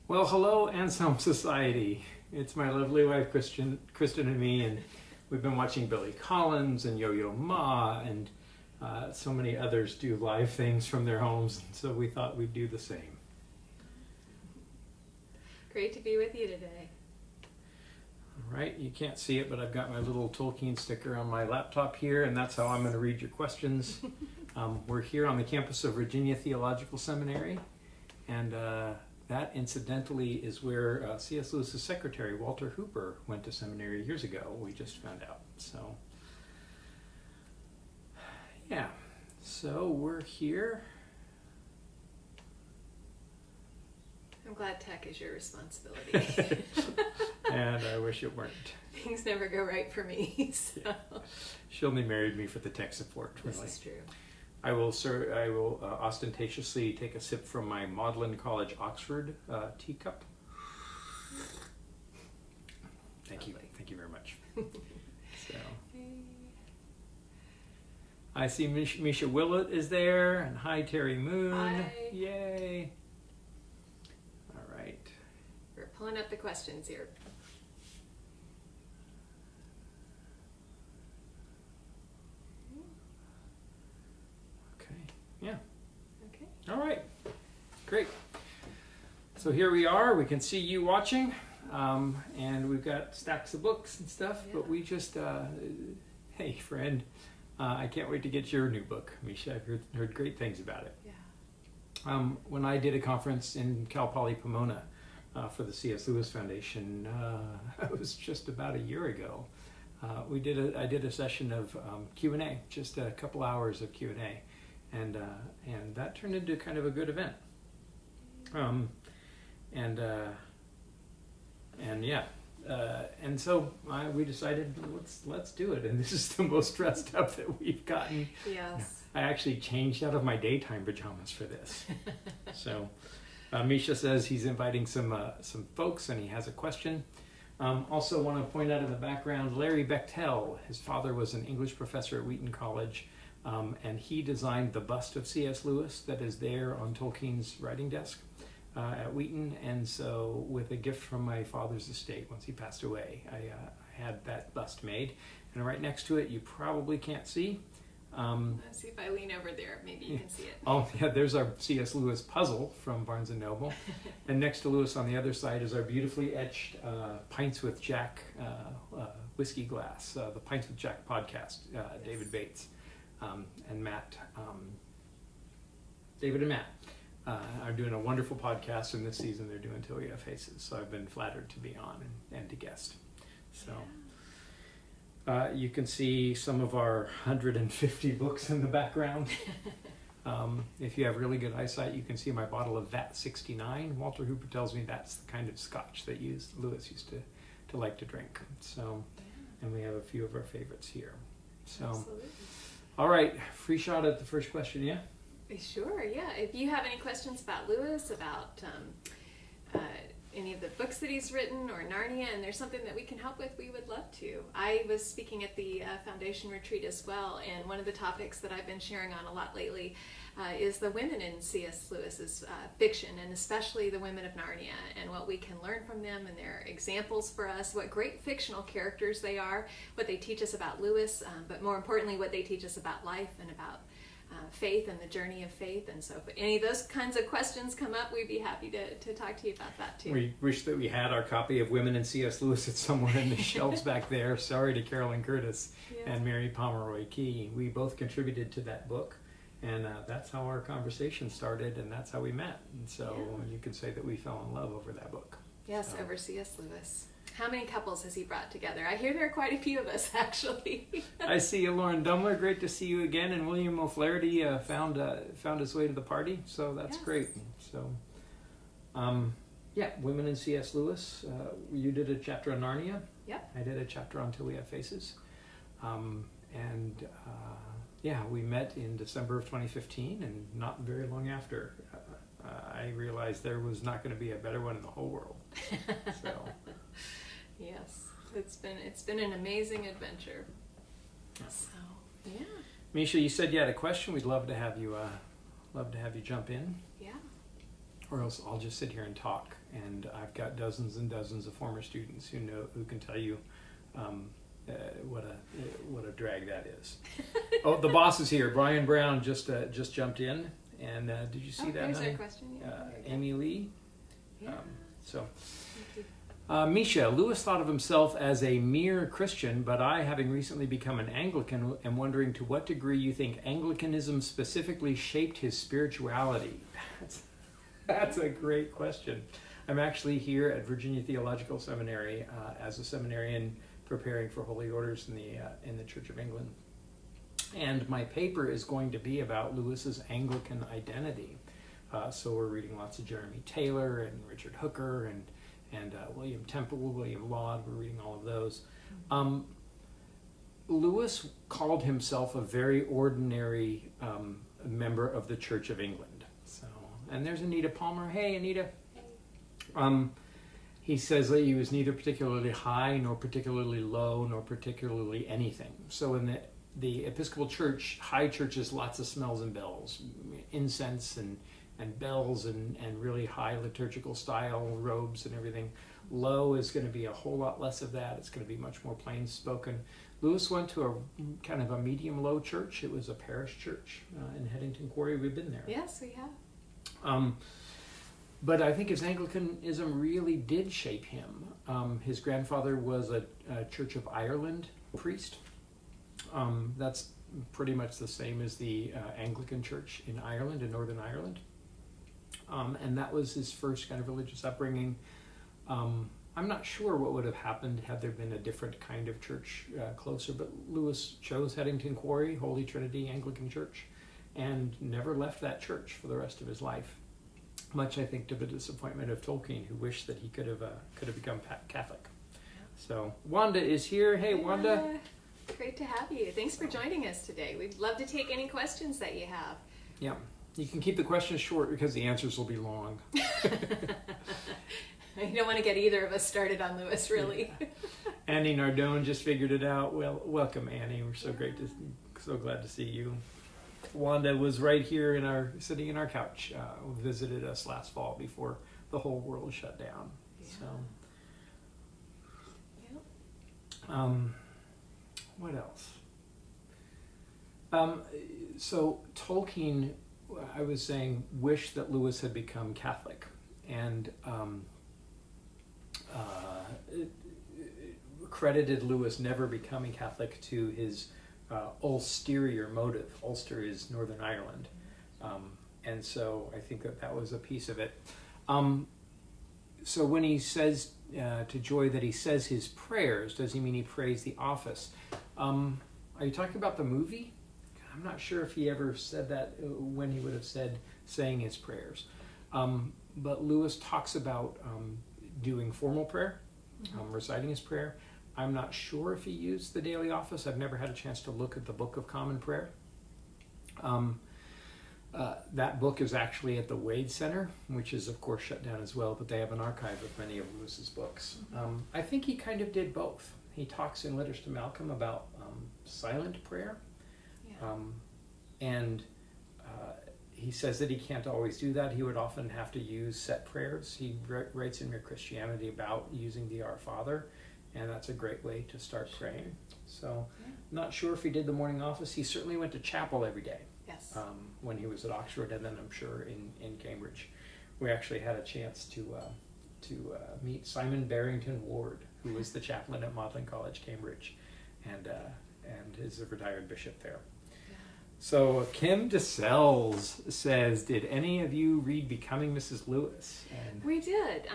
Well, hello, Anselm Society. It's my lovely wife, Christin and me, and we've been watching Billy Collins and Yo-Yo Ma, and so many others do live things from their homes, so we thought we'd do the same. Great to be with you today. All right, you can't see it, but I've got my little Tolkien sticker on my laptop here, and that's how I'm going to read your questions. We're here on the campus of Virginia Theological Seminary, and that, incidentally, is where C.S. Lewis's secretary, Walter Hooper, went to seminary years ago. We just found out. So, yeah. So we're here. I'm glad tech is your responsibility. And I wish it weren't. Things never go right for me. So. Yeah. She only married me for the tech support. Really. This is true. I will ostentatiously take a sip from my Magdalen College, Oxford teacup. Thank you very much. So, I see Misha Willett is there, and hi Terry Moon. Hi. Yay! All right. We're pulling up the questions here. Yeah. Okay. All right. Great. So here we are. We can see you watching, and we've got stacks of books and stuff. Yeah. But we just, hey friend, I can't wait to get your new book, Misha. I've heard great things about it. Yeah. When I did a conference in Cal Poly Pomona for the C.S. Lewis Foundation, it was just about a year ago. I did a session of Q&A, just a couple hours of Q&A. And that turned into kind of a good event. And so we decided let's do it. And this is the most dressed up that we've gotten. Yes. I actually changed out of my daytime pajamas for this. So Misha says he's inviting some folks, and he has a question. Also want to point out in the background, Larry Bechtel. His father was an English professor at Wheaton College. And he designed the bust of C.S. Lewis that is there on Tolkien's writing desk at Wheaton. And so with a gift from my father's estate, once he passed away, I had that bust made. And right next to it, you probably can't see. Let's see if I lean over there. Maybe you can see it. Oh, yeah, there's our C.S. Lewis puzzle from Barnes & Noble. And next to Lewis on the other side is our beautifully etched Pints with Jack whiskey glass, the Pints with Jack podcast, yes. David Bates. And Matt, David and Matt are doing a wonderful podcast, and this season they're doing Till We Have Faces, so I've been flattered to be on and to guest. So you can see some of our 150 books in the background. If you have really good eyesight, you can see my bottle of Vat 69. Walter Hooper tells me that's the kind of scotch that Lewis used to like to drink. So, and we have a few of our favorites here. So. Absolutely. All right, free shot at the first question, yeah? Sure, yeah. If you have any questions about Lewis, about any of the books that he's written, or Narnia, and there's something that we can help with, we would love to. I was speaking at the Foundation retreat as well, and one of the topics that I've been sharing on a lot lately is the women in C.S. Lewis's fiction, and especially the women of Narnia, and what we can learn from them, and their examples for us, what great fictional characters they are, what they teach us about Lewis, but more importantly, what they teach us about life and about faith and the journey of faith. And so if any of those kinds of questions come up, we'd be happy to talk to you about that too. We wish that we had our copy of Women in C.S. Lewis. It's somewhere in the shelves back there. Sorry to Carolyn Curtis and Mary Pomeroy Key. We both contributed to that book. And that's how our conversation started, and that's how we met. And so you could say that we fell in love over that book. Yes, so. Over C.S. Lewis. How many couples has he brought together? I hear there are quite a few of us, actually. I see you, Lauren Dumler. Great to see you again. And William O'Flaherty found his way to the party, so that's great. So, Women in C.S. Lewis. You did a chapter on Narnia. Yep. I did a chapter on Till We Have Faces. We met in December of 2015, and not very long after, I realized there was not going to be a better one in the whole world. So. Yes, it's been an amazing adventure. So, yeah. Misha, you said you had a question. We'd love to have you jump in. Yeah. or else I'll just sit here and talk. And I've got dozens and dozens of former students who can tell you what a drag that is. Oh, the boss is here. Brian Brown just jumped in, and did you see that? There's honey? our question. Yeah, Amy Lee. Yeah. So. Misha, Lewis thought of himself as a mere Christian, but I, having recently become an Anglican, am wondering to what degree you think Anglicanism specifically shaped his spirituality. That's a great question. I'm actually here at Virginia Theological Seminary as a seminarian preparing for holy orders in the Church of England. And my paper is going to be about Lewis's Anglican identity. So we're reading lots of Jeremy Taylor and Richard Hooker and William Temple, William Laud. We're reading all of those. Lewis called himself a very ordinary member of the Church of England. So, and there's Anita Palmer. Hey, Anita. He says that he was neither particularly high, nor particularly low, nor particularly anything. So in the Episcopal Church, high church is lots of smells and bells, incense and bells and really high liturgical style robes and everything. Low is going to be a whole lot less of that. It's going to be much more plain spoken. Lewis went to a kind of a medium low church. It was a parish church in Headington Quarry. We've been there. Yes, we have. But I think his Anglicanism really did shape him. His grandfather was a Church of Ireland priest. That's pretty much the same as the Anglican Church in Ireland, in Northern Ireland. And that was his first kind of religious upbringing. I'm not sure what would have happened had there been a different kind of church closer, but Lewis chose Headington Quarry, Holy Trinity Anglican Church, and never left that church for the rest of his life. Much, I think, to the disappointment of Tolkien, who wished that he could have become Catholic. So Wanda is here. Hey, Wanda. Great to have you. Thanks for joining us today. We'd love to take any questions that you have. Yeah. You can keep the questions short because the answers will be long. You don't want to get either of us started on Lewis, really. Yeah. Annie Nardone just figured it out. Well, welcome, Annie. We're so so glad to see you. Wanda was right here sitting in our couch. Visited us last fall before the whole world shut down. Yeah. So, yeah. What else? So Tolkien, I was saying, wished that Lewis had become Catholic, and credited Lewis never becoming Catholic to his ulterior motive. Ulster is Northern Ireland, and so I think that was a piece of it. So when he says to Joy that he says his prayers, does he mean he prays the office? Are you talking about the movie? I'm not sure if he ever said that when he would have said saying his prayers. But Lewis talks about doing formal prayer, reciting his prayer. I'm not sure if he used the daily office. I've never had a chance to look at the Book of Common Prayer. That book is actually at the Wade Center, which is of course shut down as well, but they have an archive of many of Lewis's books. I think he kind of did both. He talks in Letters to Malcolm about silent prayer. Yeah. And he says that he can't always do that. He would often have to use set prayers. He writes in Mere Christianity about using the Our Father, and that's a great way to start praying. So, not sure if he did the morning office. He certainly went to chapel every day. Yes. When he was at Oxford, and then I'm sure in Cambridge. We actually had a chance to meet Simon Barrington Ward, who was the chaplain at Magdalen College, Cambridge, and is a retired bishop there. So Kim DeSells says, did any of you read Becoming Mrs. Lewis? And we did.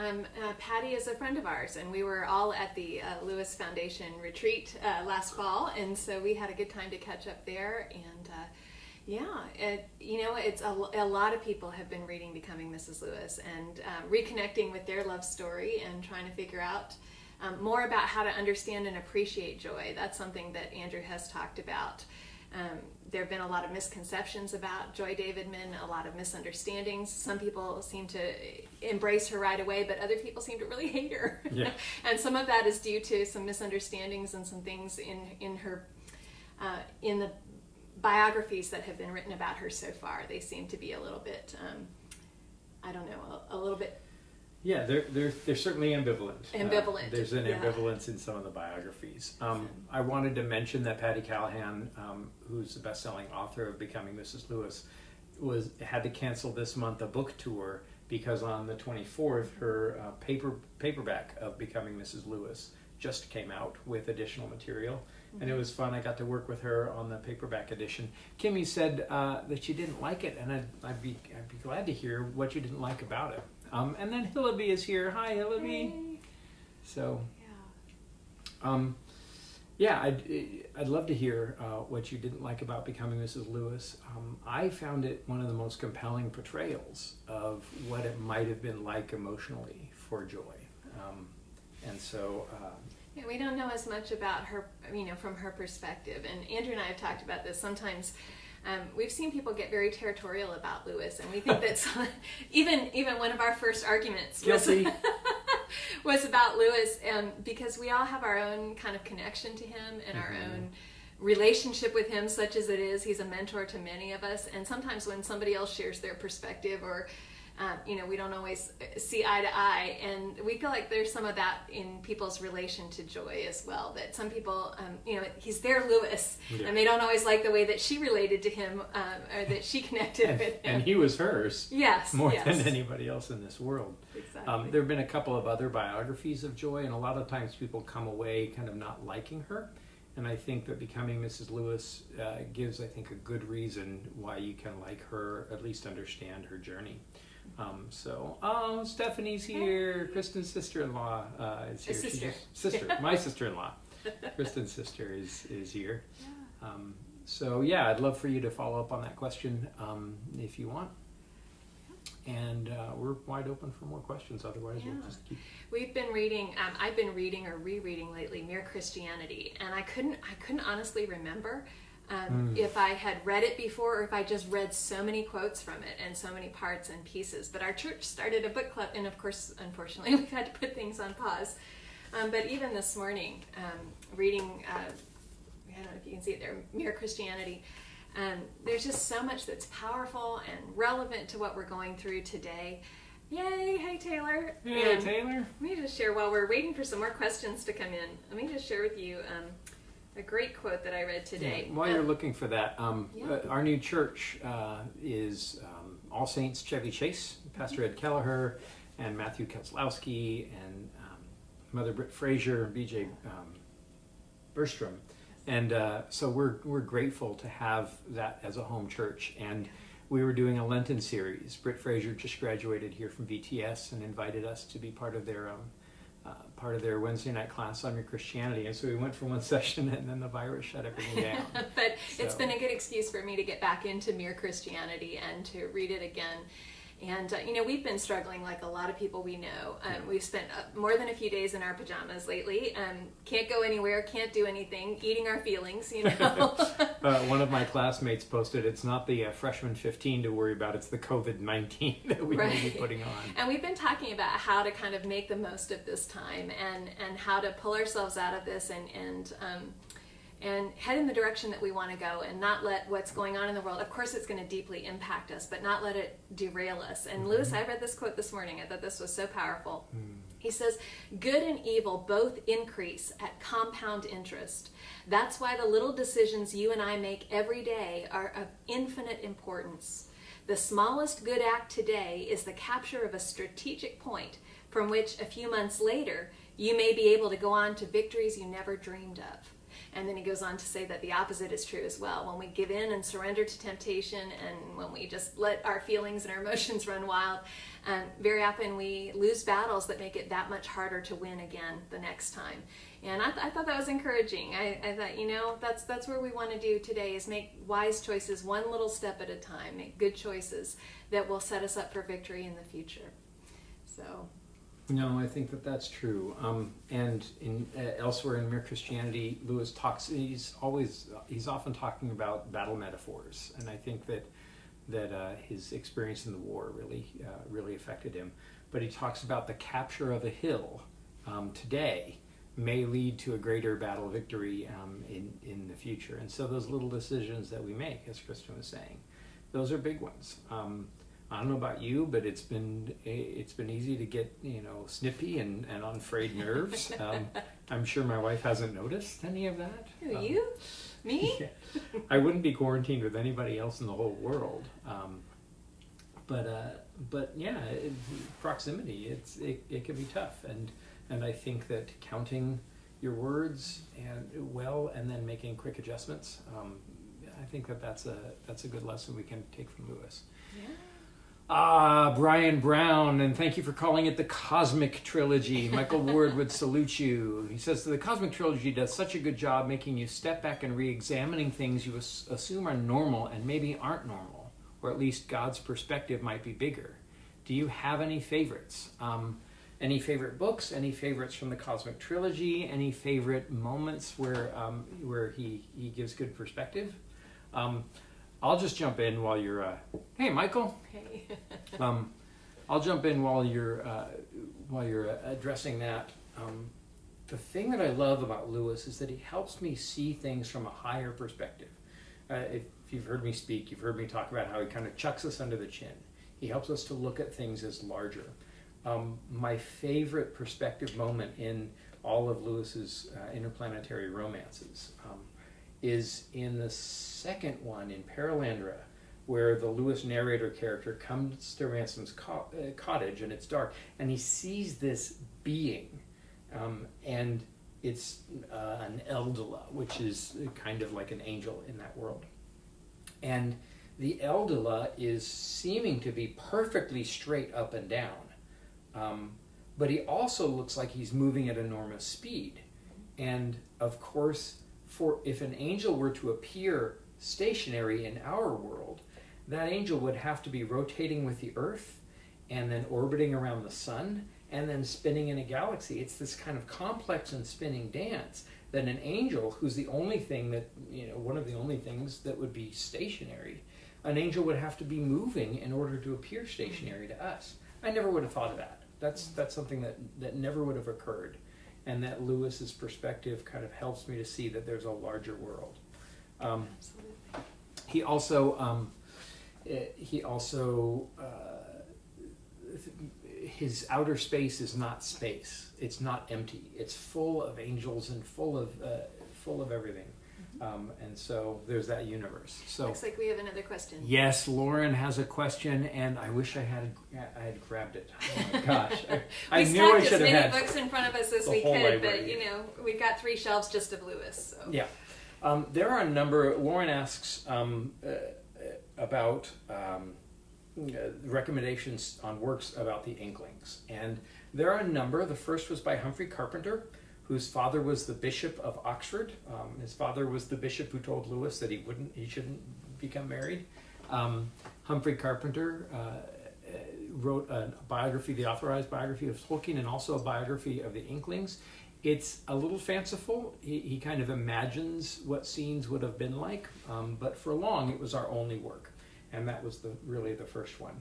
Patty is a friend of ours, and we were all at the Lewis Foundation retreat last fall, and so we had a good time to catch up there. And it's a lot of people have been reading Becoming Mrs. Lewis and reconnecting with their love story and trying to figure out more about how to understand and appreciate joy. That's something that Andrew has talked about. There have been a lot of misconceptions about Joy Davidman, a lot of misunderstandings. Some people seem to embrace her right away, but other people seem to really hate her. Yeah. And some of that is due to some misunderstandings and some things in her in the biographies that have been written about her so far. They seem to be a little bit I don't know, a little bit Yeah, they're certainly ambivalent. ambivalent. There's an Yeah. ambivalence in some of the biographies. I wanted to mention that Patty Callahan, who's the best-selling author of Becoming Mrs. Lewis, had to cancel this month a book tour because on the 24th, her paperback of Becoming Mrs. Lewis just came out with additional material. And it was fun. I got to work with her on the paperback edition. Kimmy said that she didn't like it, and I'd be glad to hear what you didn't like about it. And then Hillaby is here. Hi, Hillaby. Hey. So, Yeah. I'd love to hear what you didn't like about Becoming Mrs. Lewis. I found it one of the most compelling portrayals of what it might have been like emotionally for Joy. And so... Yeah, we don't know as much about her, from her perspective. And Andrew and I have talked about this. Sometimes we've seen people get very territorial about Lewis, and we think that even one of our first arguments was about Lewis, because we all have our own kind of connection to him and our own relationship with him, such as it is. He's a mentor to many of us, and sometimes when somebody else shares their perspective or we don't always see eye to eye, and we feel like there's some of that in people's relation to Joy as well, that some people, he's their Lewis, and they don't always like the way that she related to him, or that she connected with him. And he was hers. Yes. More than anybody else in this world. Exactly. There have been a couple of other biographies of Joy, and a lot of times people come away kind of not liking her. And I think that Becoming Mrs. Lewis gives, I think, a good reason why you can like her, at least understand her journey. Stephanie's here. Kristin's sister-in-law is here. My sister-in-law. Kristin's sister is here. Yeah. I'd love for you to follow up on that question if you want. And we're wide open for more questions. Otherwise, we'll just keep. We've been reading. I've been reading or rereading lately Mere Christianity, and I couldn't honestly remember if I had read it before or if I just read so many quotes from it and so many parts and pieces. But our church started a book club, and of course, unfortunately, we've had to put things on pause. But even this morning, reading, I don't know if you can see it there, Mere Christianity. There's just so much that's powerful and relevant to what we're going through today. Yay! Hey, Taylor. Hey, Taylor. Let me just share, while we're waiting for some more questions to come in, let me just share with you a great quote that I read today. Yeah, while you're looking for that, our new church is All Saints Chevy Chase, Pastor Ed Kelleher, and Matthew Keselowski, and Mother Britt Frazier, BJ Berstrom. And so we're grateful to have that as a home church. And we were doing a Lenten series. Britt Frazier just graduated here from VTS and invited us to be part of their Wednesday night class on Mere Christianity. And so we went for one session, and then the virus shut everything down. But it's been a good excuse for me to get back into Mere Christianity and to read it again. And, we've been struggling like a lot of people we know. We've spent more than a few days in our pajamas lately. Can't go anywhere, can't do anything, eating our feelings, One of my classmates posted, it's not the freshman 15 to worry about, it's the COVID-19 that we may be putting on. And we've been talking about how to kind of make the most of this time and how to pull ourselves out of this and head in the direction that we want to go, and not let what's going on in the world, of course it's going to deeply impact us, but not let it derail us. And Lewis, I read this quote this morning. I thought this was so powerful. He says, "Good and evil both increase at compound interest. That's why the little decisions you and I make every day are of infinite importance. The smallest good act today is the capture of a strategic point from which a few months later you may be able to go on to victories you never dreamed of." And then he goes on to say that the opposite is true as well. When we give in and surrender to temptation, and when we just let our feelings and our emotions run wild, very often we lose battles that make it that much harder to win again the next time. And I thought that was encouraging. I thought, that's where we want to do today, is make wise choices one little step at a time, make good choices that will set us up for victory in the future. So... No, I think that's true. And elsewhere in Mere Christianity, Lewis talks. He's often talking about battle metaphors, and I think that his experience in the war really affected him. But he talks about the capture of a hill today may lead to a greater battle victory in the future. And so those little decisions that we make, as Kristin was saying, those are big ones. I don't know about you, but it's been easy to get snippy and on frayed nerves. I'm sure my wife hasn't noticed any of that. Who, you? Me? Yeah. I wouldn't be quarantined with anybody else in the whole world. But yeah, proximity, it can be tough, and I think that counting your words and then making quick adjustments. I think that's a good lesson we can take from Lewis. Yeah. Brian Brown, and thank you for calling it the Cosmic Trilogy. Michael Ward would salute you. He says the Cosmic Trilogy does such a good job making you step back and re-examining things you assume are normal and maybe aren't normal, or at least God's perspective might be bigger. Do you have any favorites? Any favorite books? Any favorites from the Cosmic Trilogy? Any favorite moments where he gives good perspective? I'll just jump in while you're. Hey, Michael. Hey. I'll jump in while you're addressing that. The thing that I love about Lewis is that he helps me see things from a higher perspective. If you've heard me speak, you've heard me talk about how he kind of chucks us under the chin. He helps us to look at things as larger. My favorite perspective moment in all of Lewis's interplanetary romances is in the second one, in Paralandra, where the Lewis narrator character comes to Ransom's cottage and it's dark, and he sees this being, and it's an Eldila, which is kind of like an angel in that world. And the Eldila is seeming to be perfectly straight up and down, but he also looks like he's moving at enormous speed. And of course, if an angel were to appear stationary in our world, that angel would have to be rotating with the Earth and then orbiting around the sun and then spinning in a galaxy. It's this kind of complex and spinning dance that an angel, who's the only thing that, one of the only things that would be stationary, an angel would have to be moving in order to appear stationary to us. I never would have thought of that. That's something that never would have occurred. And that Lewis's perspective kind of helps me to see that there's a larger world. Absolutely. He also his outer space is not space. It's not empty. It's full of angels and full of everything. And so there's that universe. So looks like we have another question. Yes, Lauren has a question, and I wish I had grabbed it. Oh my gosh, I knew I should have had as many books in front of us as we could, library. but we've got 3 shelves just of Lewis. So. Yeah, there are a number. Lauren asks about recommendations on works about the Inklings, and there are a number. The first was by Humphrey Carpenter, whose father was the Bishop of Oxford. His father was the bishop who told Lewis that he shouldn't become married. Humphrey Carpenter wrote a biography, the authorized biography of Tolkien, and also a biography of the Inklings. It's a little fanciful. He kind of imagines what scenes would have been like, but for long it was our only work, and that was really the first one.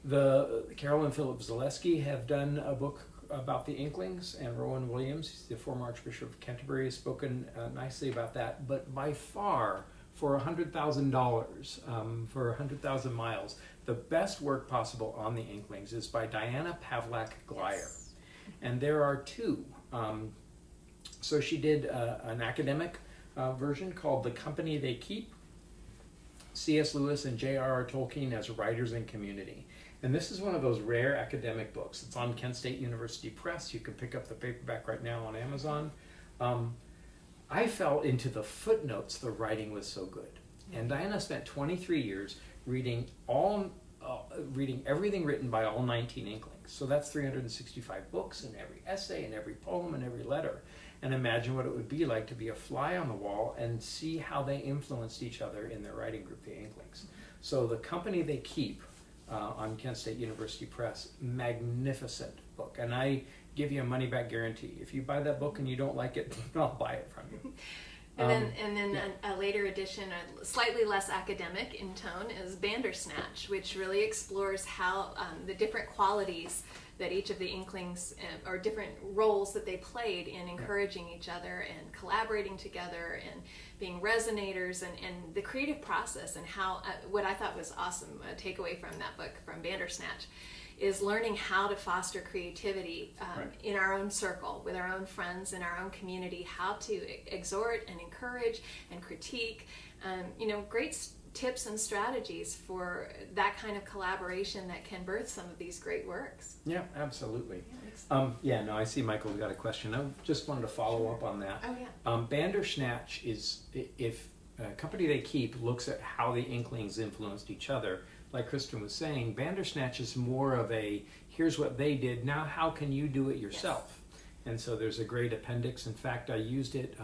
The Carol and Philip Zaleski have done a book about the Inklings, and Rowan Williams, the former Archbishop of Canterbury, has spoken nicely about that. But by far, for $100,000, for 100,000 miles, the best work possible on the Inklings is by Diana Pavlak Glyer. Yes. And there are 2. So she did an academic version called The Company They Keep, C.S. Lewis and J.R.R. Tolkien as Writers in Community. And this is one of those rare academic books. It's on Kent State University Press. You can pick up the paperback right now on Amazon. I fell into the footnotes. The writing was so good. And Diana spent 23 years reading everything written by all 19 Inklings. So that's 365 books, and every essay, and every poem, and every letter. And imagine what it would be like to be a fly on the wall and see how they influenced each other in their writing group, the Inklings. So The Company They Keep, on Kent State University Press, magnificent book, and I give you a money-back guarantee. If you buy that book and you don't like it, I'll buy it from you. And then a later edition, slightly less academic in tone, is Bandersnatch, which really explores how the different qualities that each of the Inklings, or different roles that they played in encouraging each other and collaborating together and being resonators, and the creative process, and how, what I thought was awesome, a takeaway from that book, from Bandersnatch, is learning how to foster creativity in our own circle, with our own friends, in our own community, how to exhort and encourage and critique, great tips and strategies for that kind of collaboration that can birth some of these great works. Yeah, absolutely. I see Michael's got a question. I just wanted to follow up on that. Oh, yeah. Bandersnatch is, if a company they keep looks at how the Inklings influenced each other, like Christin was saying, Bandersnatch is more of a, here's what they did, now how can you do it yourself? Yes. And so there's a great appendix. In fact, I used it.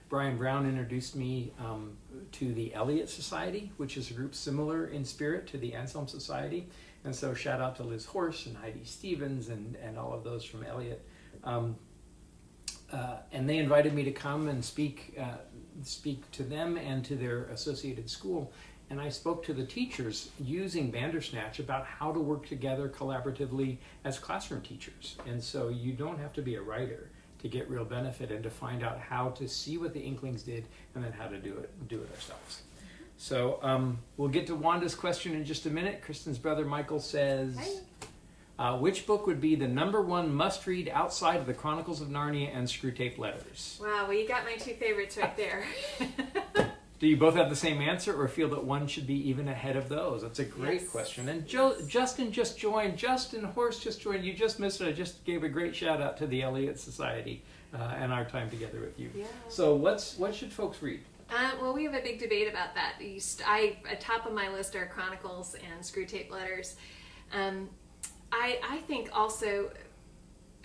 Brian Brown introduced me to the Eliot Society, which is a group similar in spirit to the Anselm Society. And so shout out to Liz Horst and Heidi Stevens and all of those from Eliot. And they invited me to come and speak to them and to their associated school. And I spoke to the teachers using Bandersnatch about how to work together collaboratively as classroom teachers. And so you don't have to be a writer to get real benefit and to find out how to see what the Inklings did and then how to do it ourselves. So we'll get to Wanda's question in just a minute. Kristin's brother Michael says, which book would be the #1 must-read outside of the Chronicles of Narnia and Screwtape Letters? Wow, well, you got my two favorites right there. Do you both have the same answer, or feel that one should be even ahead of those? That's a great question. And Justin just joined. Justin Horst just joined. You just missed it. I just gave a great shout out to the Eliot Society and our time together with you. Yeah. So what should folks read? Well, we have a big debate about that. At top of my list are Chronicles and Screwtape Letters. I think also,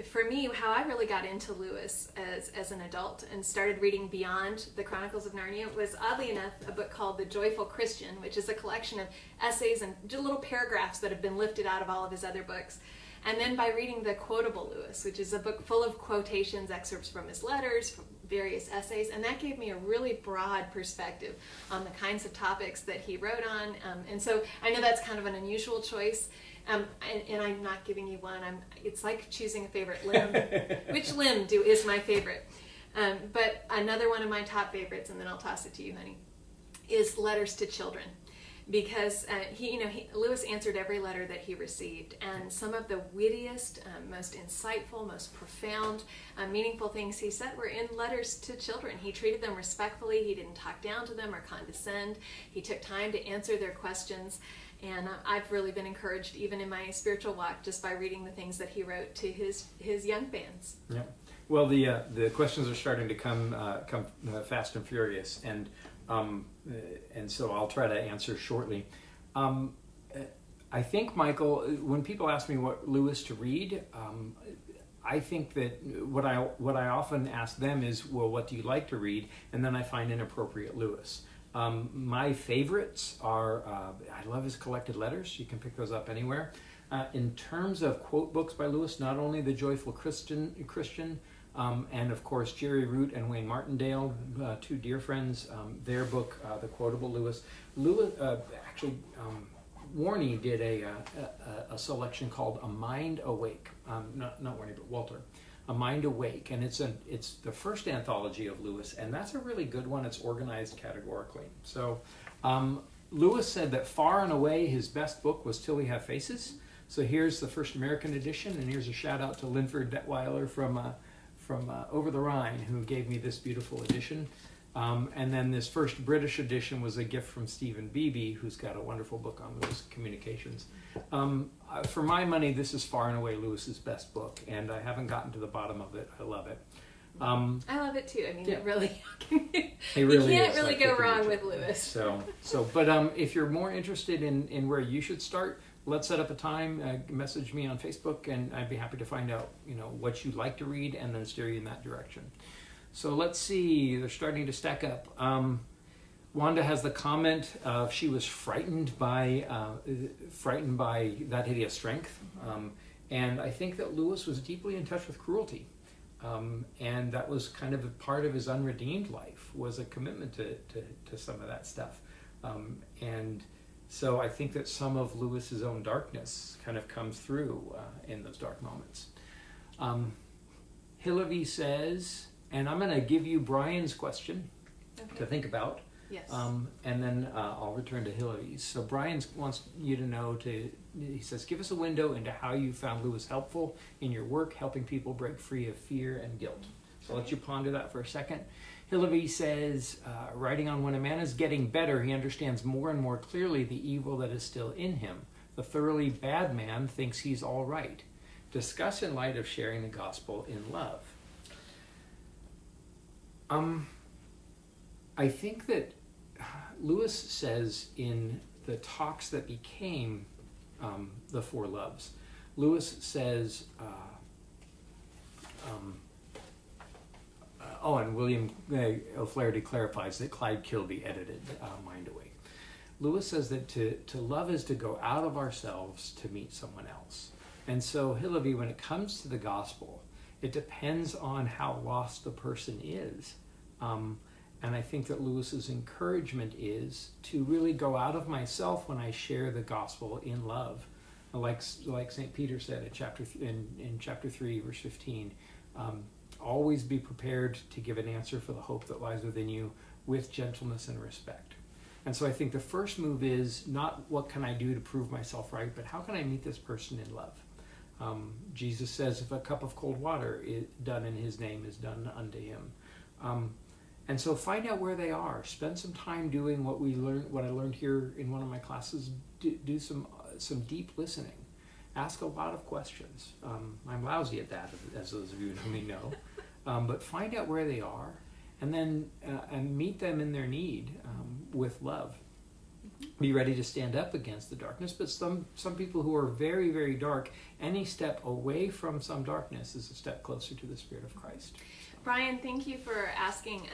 for me, how I really got into Lewis as an adult and started reading beyond the Chronicles of Narnia was, oddly enough, a book called The Joyful Christian, which is a collection of essays and little paragraphs that have been lifted out of all of his other books. And then by reading The Quotable Lewis, which is a book full of quotations, excerpts from his letters, from various essays, and that gave me a really broad perspective on the kinds of topics that he wrote on. And so I know that's kind of an unusual choice. And I'm not giving you one. It's like choosing a favorite limb. Which limb is my favorite? But another one of my top favorites, and then I'll toss it to you, honey, is Letters to Children, because Lewis answered every letter that he received, and some of the wittiest, most insightful, most profound, meaningful things he said were in letters to children. He treated them respectfully. He didn't talk down to them or condescend. He took time to answer their questions. And I've really been encouraged, even in my spiritual walk, just by reading the things that he wrote to his young fans. Yeah. Well, the questions are starting to come fast and furious, and so I'll try to answer shortly. I think, Michael, when people ask me what Lewis to read, I think that what I often ask them is, well, what do you like to read? And then I find an appropriate Lewis. My favorites are, I love his collected letters. You can pick those up anywhere. In terms of quote books by Lewis, not only The Joyful Christian, and of course Jerry Root and Wayne Martindale, two dear friends, their book, The Quotable Lewis. Warney did a selection called A Mind Awake. Not Warney, but Walter. A Mind Awake, and it's the first anthology of Lewis, and that's a really good one. It's organized categorically. So Lewis said that far and away his best book was Till We Have Faces. So here's the first American edition, and here's a shout out to Linford Detweiler from Over the Rhine, who gave me this beautiful edition. And then this first British edition was a gift from Stephen Beebe, who's got a wonderful book on Lewis Communications. For my money, this is far and away Lewis's best book, and I haven't gotten to the bottom of it. I love it. I love it too. I mean, yeah. It really you can't really go wrong with Lewis. But if you're more interested in where you should start, let's set up a time. Message me on Facebook, and I'd be happy to find out what you'd like to read, and then steer you in that direction. So let's see. They're starting to stack up. Wanda has the comment of she was frightened by That Hideous Strength, and I think that Lewis was deeply in touch with cruelty. And that was kind of a part of his unredeemed life, was a commitment to some of that stuff. And so I think that some of Lewis's own darkness kind of comes through in those dark moments. Hillary says, and I'm going to give you Brian's question to think about. Yes. And then I'll return to Hillary's. So Brian wants you to know, he says, give us a window into how you found Lewis helpful in your work, helping people break free of fear and guilt. So I'll let you ponder that for a second. Hillary says, writing on when a man is getting better, he understands more and more clearly the evil that is still in him. The thoroughly bad man thinks he's all right. Discuss in light of sharing the gospel in love. I think that Lewis says in the talks that became the Four Loves, Lewis says, and William O'Flaherty clarifies that Clyde Kilby edited Mind Away. Lewis says that to love is to go out of ourselves to meet someone else. And so, Hillary, when it comes to the gospel, it depends on how lost the person is. And I think that Lewis's encouragement is to really go out of myself when I share the gospel in love. Like St. Peter said in chapter 3, verse 15, always be prepared to give an answer for the hope that lies within you with gentleness and respect. And so I think the first move is not what can I do to prove myself right, but how can I meet this person in love? Jesus says if a cup of cold water is done in his name is done unto him. And so find out where they are. Spend some time doing what I learned here in one of my classes. Do some deep listening. Ask a lot of questions. I'm lousy at that, as those of you who know me know. But find out where they are, and then and meet them in their need with love. Be ready to stand up against the darkness. But some people who are very, very dark, any step away from some darkness is a step closer to the Spirit of Christ. Brian, thank you for asking.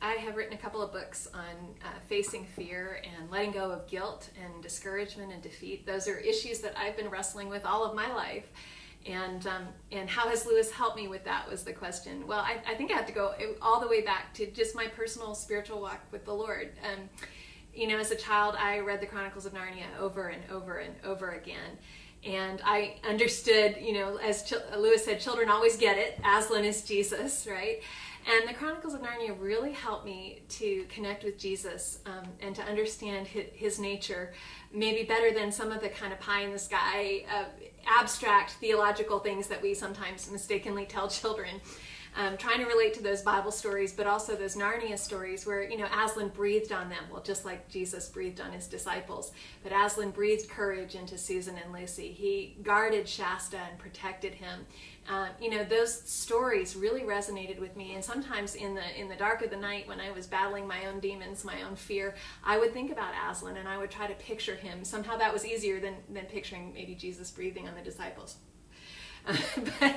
I have written a couple of books on facing fear and letting go of guilt and discouragement and defeat. Those are issues that I've been wrestling with all of my life. And how has Lewis helped me with that was the question. Well, I think I have to go all the way back to just my personal spiritual walk with the Lord. As a child, I read the Chronicles of Narnia over and over and over again. And I understood, as Lewis said, children always get it. Aslan is Jesus, right? And the Chronicles of Narnia really helped me to connect with Jesus and to understand his nature, maybe better than some of the kind of pie-in-the-sky, abstract theological things that we sometimes mistakenly tell children. Trying to relate to those Bible stories, but also those Narnia stories where, Aslan breathed on them. Well, just like Jesus breathed on his disciples. But Aslan breathed courage into Susan and Lucy. He guarded Shasta and protected him. Those stories really resonated with me. And sometimes in the dark of the night when I was battling my own demons, my own fear, I would think about Aslan and I would try to picture him. Somehow that was easier than picturing maybe Jesus breathing on the disciples. but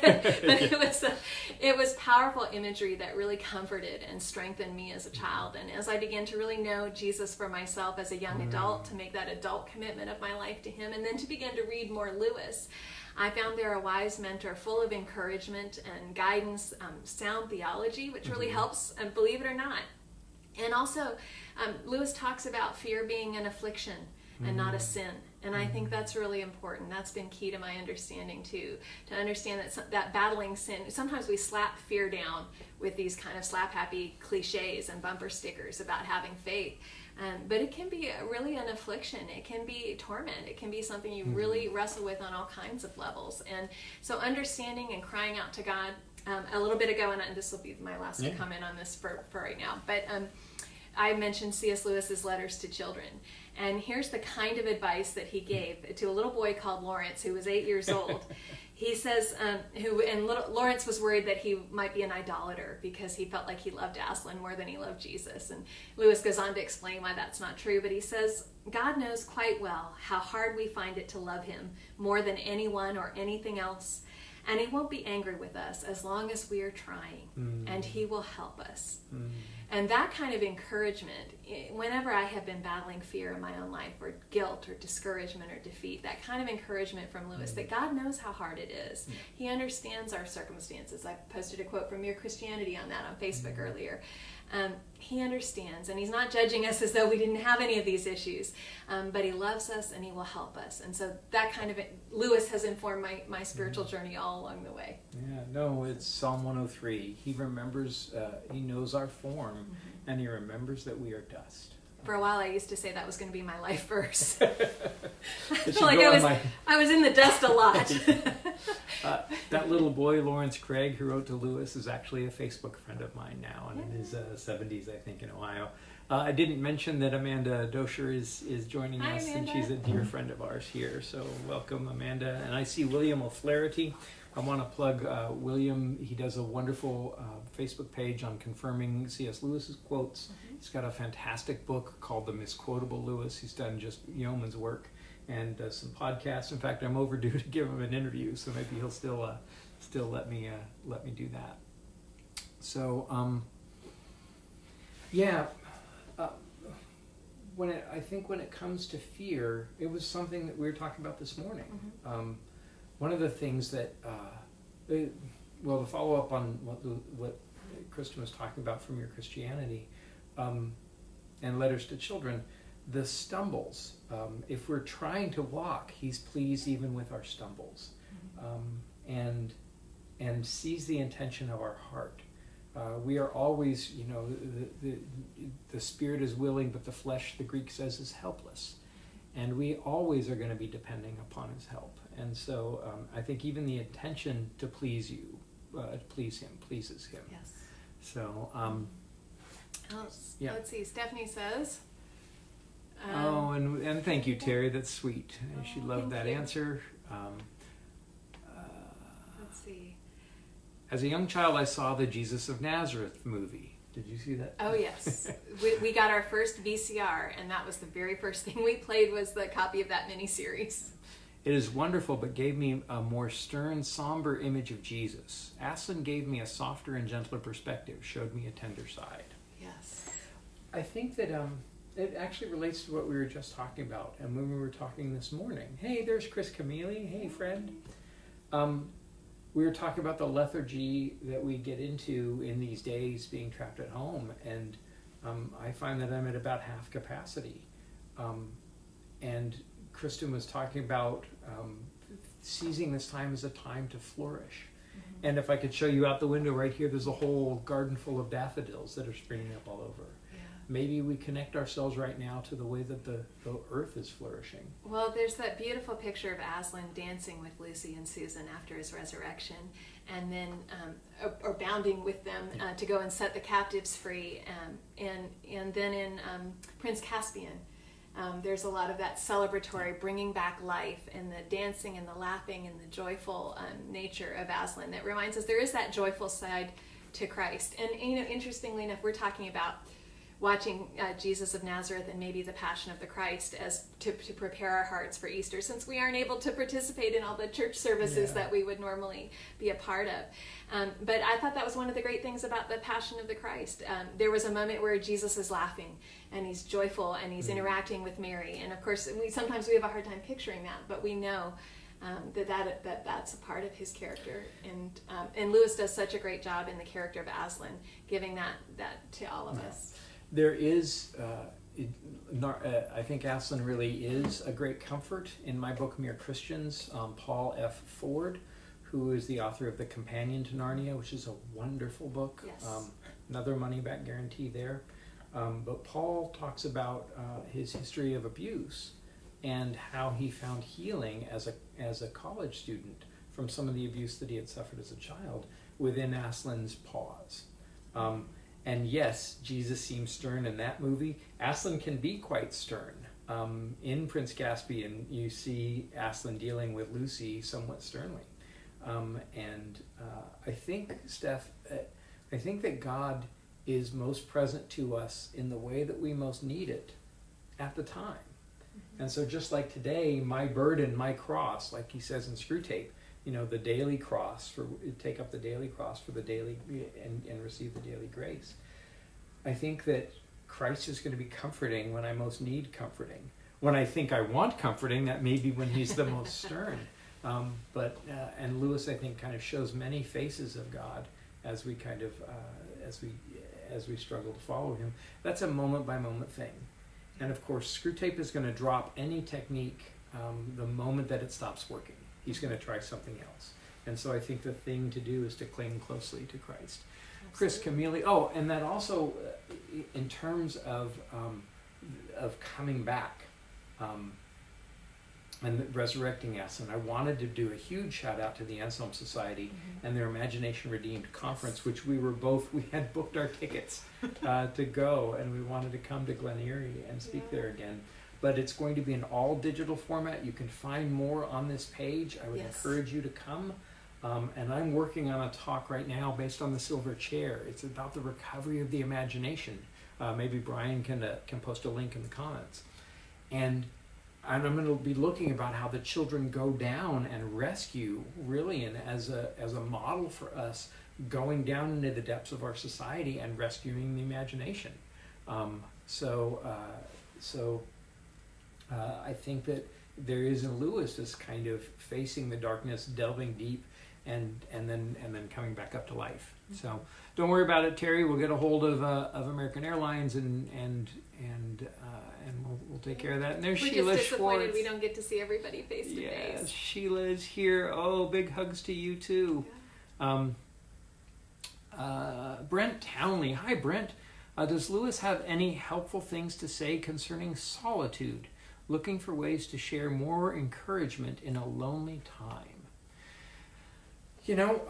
it was powerful imagery that really comforted and strengthened me as a child. And as I began to really know Jesus for myself as a young adult, to make that adult commitment of my life to him, and then to begin to read more Lewis, I found there a wise mentor full of encouragement and guidance, sound theology, which really helps, believe it or not. And also, Lewis talks about fear being an affliction and not a sin. And I think that's really important. That's been key to my understanding too, to understand that battling sin, sometimes we slap fear down with these kind of slap-happy cliches and bumper stickers about having faith. But it can be really an affliction. It can be torment. It can be something you really wrestle with on all kinds of levels. And so understanding and crying out to God, a little bit ago, and this will be my last comment on this for right now, but I mentioned C.S. Lewis's letters to children. And here's the kind of advice that he gave to a little boy called Lawrence, who was 8 years old. He says, Lawrence was worried that he might be an idolater because he felt like he loved Aslan more than he loved Jesus. And Lewis goes on to explain why that's not true. But he says, God knows quite well how hard we find it to love him more than anyone or anything else. And he won't be angry with us as long as we are trying. And he will help us. And that kind of encouragement, whenever I have been battling fear in my own life, or guilt, or discouragement, or defeat, that kind of encouragement from Lewis, that God knows how hard it is. He understands our circumstances. I posted a quote from Mere Christianity on that on Facebook earlier. He understands, and he's not judging us as though we didn't have any of these issues, but he loves us and he will help us. And so that kind of, Lewis has informed my spiritual journey all along the way. Yeah, no, it's Psalm 103. He remembers, he knows our form, and he remembers that we are dust. For a while I used to say that was going to be my life verse. I feel like I was in the dust a lot. That little boy, Lawrence Craig, who wrote to Lewis, is actually a Facebook friend of mine now, and in his 70s, I think, in Ohio. I didn't mention that Amanda Dosher is joining Hi, us, Amanda. and she's a dear friend of ours here. So welcome, Amanda. And I see William O'Flaherty. I want to plug William. He does a wonderful Facebook page on confirming C.S. Lewis's quotes. He's got a fantastic book called The Misquotable Lewis. He's done just yeoman's work and some podcasts. In fact, I'm overdue to give him an interview, so maybe he'll still let me do that. So I think when it comes to fear, it was something that we were talking about this morning. One of the things that, to follow up on what Christin was talking about from Your Christianity, and Letters to Children, the stumbles. If we're trying to walk, he's pleased even with our stumbles, and sees the intention of our heart. We are always, the spirit is willing, but the flesh, the Greek says, is helpless. And we always are going to be depending upon his help. And so I think even the intention to please you, pleases him. Yes. So, Let's see, Stephanie says. And thank you, Terry. That's sweet. She loved that you. answer. Let's see. As a young child, I saw the Jesus of Nazareth movie. Did you see that? Oh, yes. we got our first VCR, and that was the very first thing we played was the copy of that miniseries. It is wonderful, but gave me a more stern, somber image of Jesus. Aslan gave me a softer and gentler perspective, showed me a tender side. Yes. I think that it actually relates to what we were just talking about, and when we were talking this morning. Hey, there's Chris Camille. Hey, friend. We were talking about the lethargy that we get into in these days being trapped at home, and I find that I'm at about half capacity. And Christin was talking about seizing this time as a time to flourish. And if I could show you out the window right here, there's a whole garden full of daffodils that are springing up all over. Yeah. Maybe we connect ourselves right now to the way that the earth is flourishing. Well, there's that beautiful picture of Aslan dancing with Lucy and Susan after his resurrection, and then or bounding with them to go and set the captives free. And then in Prince Caspian, there's a lot of that celebratory bringing back life and the dancing and the laughing and the joyful nature of Aslan that reminds us there is that joyful side to Christ. And interestingly enough, we're talking about watching Jesus of Nazareth and maybe the Passion of the Christ as to prepare our hearts for Easter, since we aren't able to participate in all the church services that we would normally be a part of. But I thought that was one of the great things about the Passion of the Christ. There was a moment where Jesus is laughing and he's joyful and he's interacting with Mary. And of course, sometimes we have a hard time picturing that, but we know that's a part of his character. And Lewis does such a great job in the character of Aslan, giving that to all of us. There is, I think Aslan really is a great comfort. In my book, Mere Christians, Paul F. Ford, who is the author of The Companion to Narnia, which is a wonderful book. Yes. Another money-back guarantee there. But Paul talks about his history of abuse and how he found healing as a college student from some of the abuse that he had suffered as a child within Aslan's pause. And yes, Jesus seems stern in that movie. Aslan can be quite stern. In Prince Caspian, you see Aslan dealing with Lucy somewhat sternly. And I think, Steph, I think that God is most present to us in the way that we most need it at the time. And so just like today, my burden, my cross, like he says in Screwtape, the daily cross, take up the daily cross for the daily and receive the daily grace. I think that Christ is going to be comforting when I most need comforting. When I think I want comforting, that may be when he's the most stern. And Lewis, I think, kind of shows many faces of God as we kind of as we struggle to follow him. That's a moment by moment thing. And of course, Screwtape is going to drop any technique the moment that it stops working. He's going to try something else. And so I think the thing to do is to cling closely to Christ. Absolutely. Chris Camille. Oh, and that also, in terms of coming back and resurrecting us, and I wanted to do a huge shout out to the Anselm Society and their Imagination Redeemed conference, which we had booked our tickets to go, and we wanted to come to Glen Erie and speak there again. But it's going to be in all digital format. You can find more on this page. I would encourage you to come. And I'm working on a talk right now based on the Silver Chair. It's about the recovery of the imagination. Maybe Brian can post a link in the comments. And I'm going to be looking about how the children go down and rescue, really, and as a model for us going down into the depths of our society and rescuing the imagination. I think that there is in Lewis this kind of facing the darkness, delving deep, and then coming back up to life. So don't worry about it, Terry. We'll get a hold of American Airlines and we'll take care of that. And there's Sheila Schwartz. We're just disappointed we don't get to see everybody face to face. Yes, Sheila is here. Oh, big hugs to you too. Yeah. Brent Townley. Hi, Brent. Does Lewis have any helpful things to say concerning solitude? Looking for ways to share more encouragement in a lonely time. You know,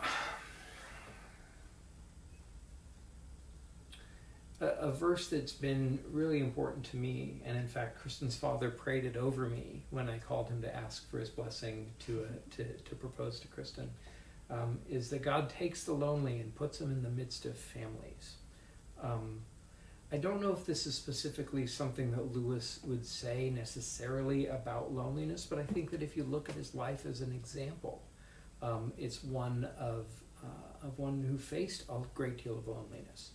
a verse that's been really important to me, and in fact, Kristen's father prayed it over me when I called him to ask for his blessing to propose to Kristen, is that God takes the lonely and puts them in the midst of families. I don't know if this is specifically something that Lewis would say necessarily about loneliness, but I think that if you look at his life as an example, it's one of one who faced a great deal of loneliness.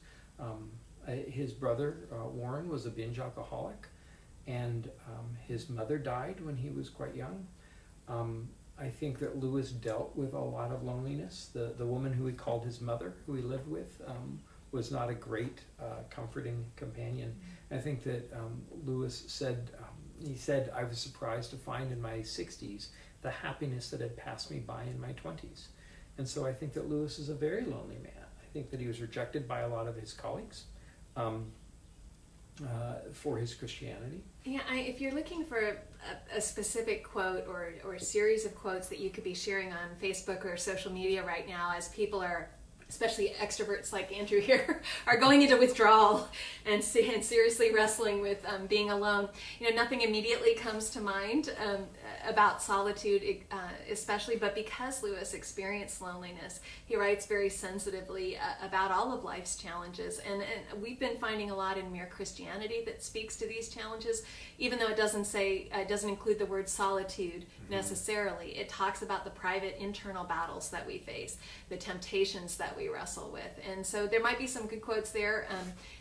His brother, Warren, was a binge alcoholic, and his mother died when he was quite young. I think that Lewis dealt with a lot of loneliness. The woman who he called his mother, who he lived with, was not a great comforting companion. I think that Lewis said, I was surprised to find in my 60s the happiness that had passed me by in my 20s. And so I think that Lewis is a very lonely man. I think that he was rejected by a lot of his colleagues for his Christianity. Yeah, if you're looking for a specific quote or a series of quotes that you could be sharing on Facebook or social media right now, as people are, especially extroverts like Andrew here, are going into withdrawal and seriously wrestling with being alone. Nothing immediately comes to mind about solitude, especially, but because Lewis experienced loneliness, he writes very sensitively about all of life's challenges. And we've been finding a lot in Mere Christianity that speaks to these challenges, even though it doesn't include the word solitude necessarily. It talks about the private internal battles that we face, the temptations that we wrestle with. And so there might be some good quotes there.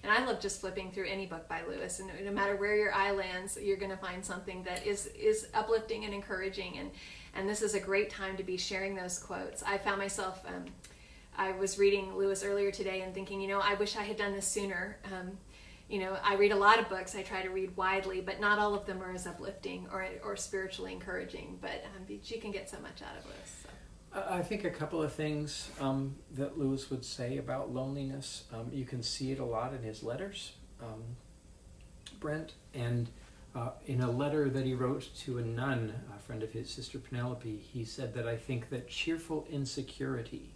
And I love just flipping through any book by Lewis. And no matter where your eye lands, you're going to find something that is uplifting and encouraging. And this is a great time to be sharing those quotes. I found myself, I was reading Lewis earlier today and thinking, I wish I had done this sooner. I read a lot of books. I try to read widely, but not all of them are as uplifting or spiritually encouraging. But you can get so much out of Lewis. So. I think a couple of things that Lewis would say about loneliness. You can see it a lot in his letters, Brent. And in a letter that he wrote to a nun, a friend of his, Sister Penelope, he said that I think that cheerful insecurity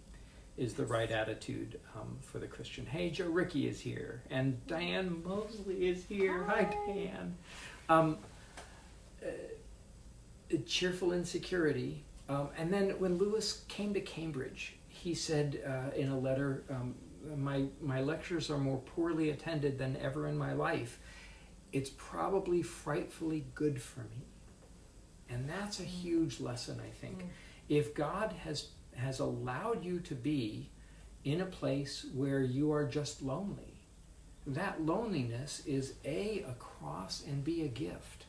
is the right attitude for the Christian. Hey, Joe Ricky is here, and Diane Mosley is here. Hi, Diane. Cheerful insecurity. And then when Lewis came to Cambridge, he said in a letter, my lectures are more poorly attended than ever in my life. It's probably frightfully good for me. And that's a huge lesson, I think. If God has allowed you to be in a place where you are just lonely, that loneliness is A, a cross, and B, a gift.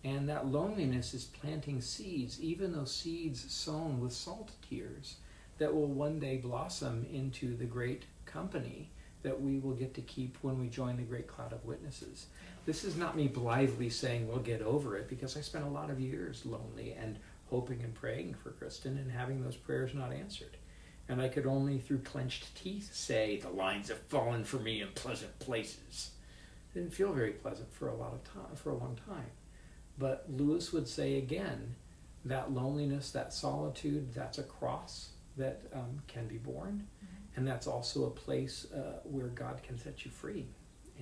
And that loneliness is planting seeds, even those seeds sown with salt tears, that will one day blossom into the great company that we will get to keep when we join the great cloud of witnesses. This is not me blithely saying we'll get over it, because I spent a lot of years lonely and hoping and praying for Christin and having those prayers not answered. And I could only through clenched teeth say, the lines have fallen for me in pleasant places. It didn't feel very pleasant for a long time. But Lewis would say again, that loneliness, that solitude, that's a cross that can be borne. And that's also a place where God can set you free.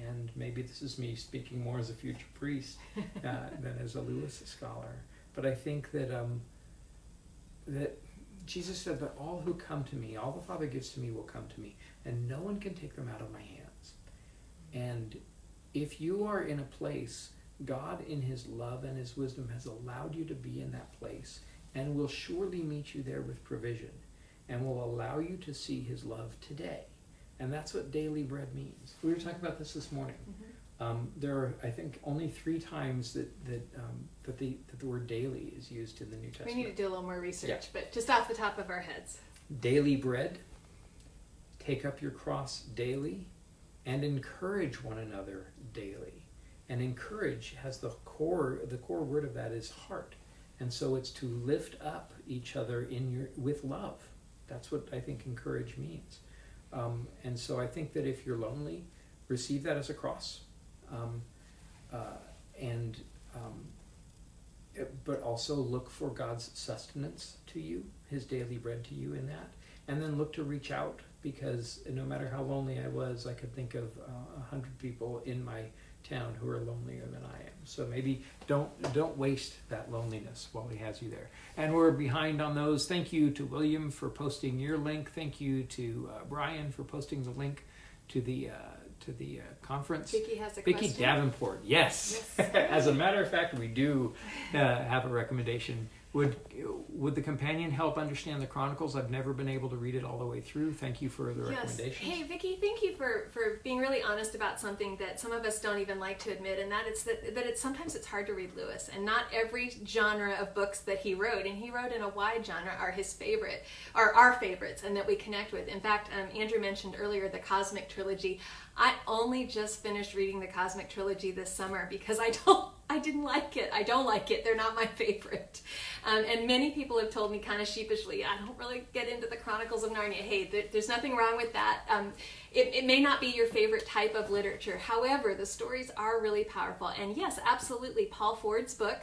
And maybe this is me speaking more as a future priest than as a Lewis scholar. But I think that that Jesus said that all who come to me, all the Father gives to me will come to me, and no one can take them out of my hands. And if you are in a place, God in his love and his wisdom has allowed you to be in that place, and will surely meet you there with provision, and will allow you to see his love today. And that's what daily bread means. We were talking about this morning. There are, I think, only 3 times that the word daily is used in the New Testament. We need to do a little more research, but just off the top of our heads. Daily bread, take up your cross daily, and encourage one another daily. And encourage has the core word of that is heart. And so it's to lift up each other with love. That's what I think encourage means. And so I think that if you're lonely, receive that as a cross. But also look for God's sustenance to you, his daily bread to you in that. And then look to reach out, because no matter how lonely I was, I could think of 100 people in my town who are lonelier than I am. So maybe don't waste that loneliness while he has you there. And we're behind on those. Thank you to William for posting your link. Thank you to Brian for posting the link to the conference. Vicki has a Vicki question. Davenport, yes. As a matter of fact, we do have a recommendation. Would the companion help understand the Chronicles? I've never been able to read it all the way through. Thank you for the recommendations. Hey, Vicki, thank you for being really honest about something that some of us don't even like to admit, and that it's sometimes it's hard to read Lewis, and not every genre of books that he wrote, and he wrote in a wide genre, are his favorite, are our favorites, and that we connect with. In fact, Andrew mentioned earlier the Cosmic Trilogy. I only just finished reading the Cosmic Trilogy this summer because I didn't like it. I don't like it. They're not my favorite. And many people have told me kind of sheepishly, I don't really get into the Chronicles of Narnia. Hey, there's nothing wrong with that. It may not be your favorite type of literature. However, the stories are really powerful. And yes, absolutely, Paul Ford's book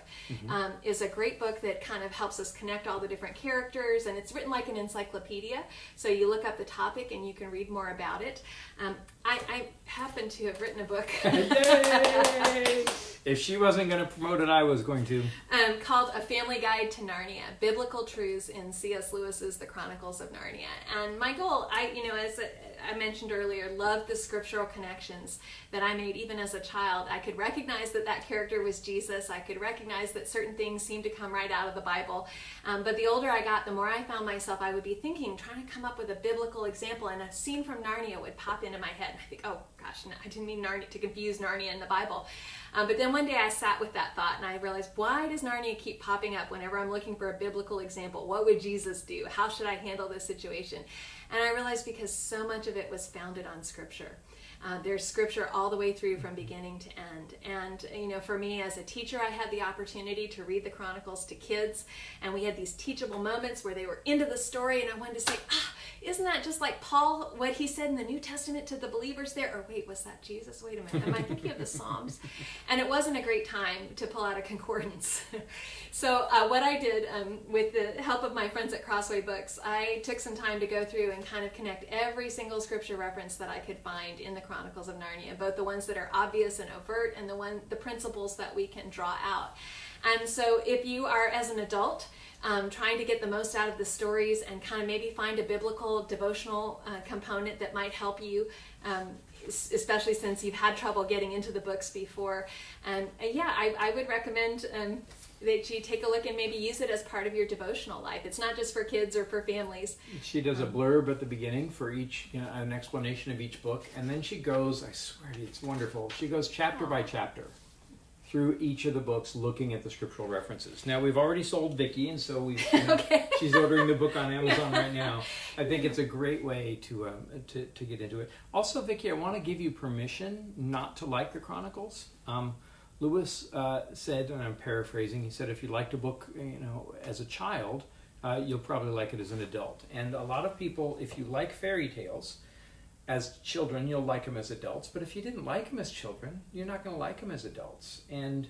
is a great book that kind of helps us connect all the different characters. And it's written like an encyclopedia. So you look up the topic and you can read more about it. I happen to have written a book. Yay! If she wasn't going to promote it, I was going to. Called A Family Guide to Narnia, Biblical Truths in C.S. Lewis's The Chronicles of Narnia. And my goal, as I mentioned earlier, loved the scriptural connections that I made even as a child. I could recognize that character was Jesus. I could recognize that certain things seemed to come right out of the Bible. But the older I got, the more I found myself, I would be trying to come up with a biblical example, and a scene from Narnia would pop into my head. And I think, oh gosh, no, I didn't mean Narnia to confuse Narnia and the Bible. But then one day I sat with that thought and I realized, why does Narnia keep popping up whenever I'm looking for a biblical example? What would Jesus do? How should I handle this situation? And I realized because so much of it was founded on scripture. There's scripture all the way through from beginning to end. And, for me as a teacher, I had the opportunity to read the Chronicles to kids. And we had these teachable moments where they were into the story. And I wanted to say, isn't that just like Paul, what he said in the New Testament to the believers there? Or wait, was that Jesus? Wait a minute. Am I thinking of the Psalms? And it wasn't a great time to pull out a concordance. So what I did with the help of my friends at Crossway Books, I took some time to go through and kind of connect every single scripture reference that I could find in the Chronicles of Narnia, both the ones that are obvious and overt and the principles that we can draw out. And so if you are, as an adult, trying to get the most out of the stories and kind of maybe find a biblical devotional component that might help you, especially since you've had trouble getting into the books before, I would recommend that you take a look and maybe use it as part of your devotional life. It's not just for kids or for families. She does a blurb at the beginning for each, an explanation of each book, and then she goes, I swear to you, it's wonderful. She goes chapter by chapter through each of the books, looking at the scriptural references. Now, we've already sold Vicky, and so Okay. she's ordering the book on Amazon right now. I think it's a great way to get into it. Also, Vicky, I want to give you permission not to like the Chronicles. Lewis said, and I'm paraphrasing, he said, if you liked a book, as a child, you'll probably like it as an adult. And a lot of people, if you like fairy tales as children, you'll like them as adults. But if you didn't like them as children, you're not going to like them as adults. And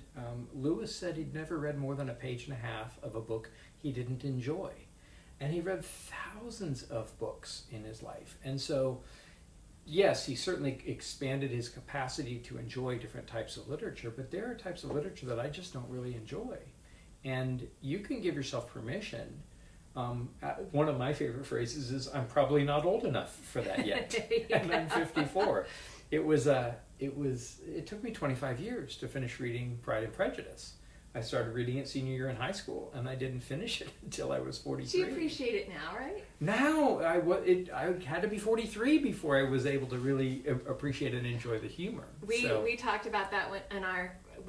Lewis said he'd never read more than a page and a half of a book he didn't enjoy. And he read thousands of books in his life. And so, yes, he certainly expanded his capacity to enjoy different types of literature, but there are types of literature that I just don't really enjoy. And you can give yourself permission. One of my favorite phrases is, I'm probably not old enough for that yet. And I'm 54. It took me 25 years to finish reading Pride and Prejudice. I started reading it senior year in high school, and I didn't finish it until I was 43. Do you appreciate it now, right? Now, I had to be 43 before I was able to really appreciate and enjoy the humor. We talked about that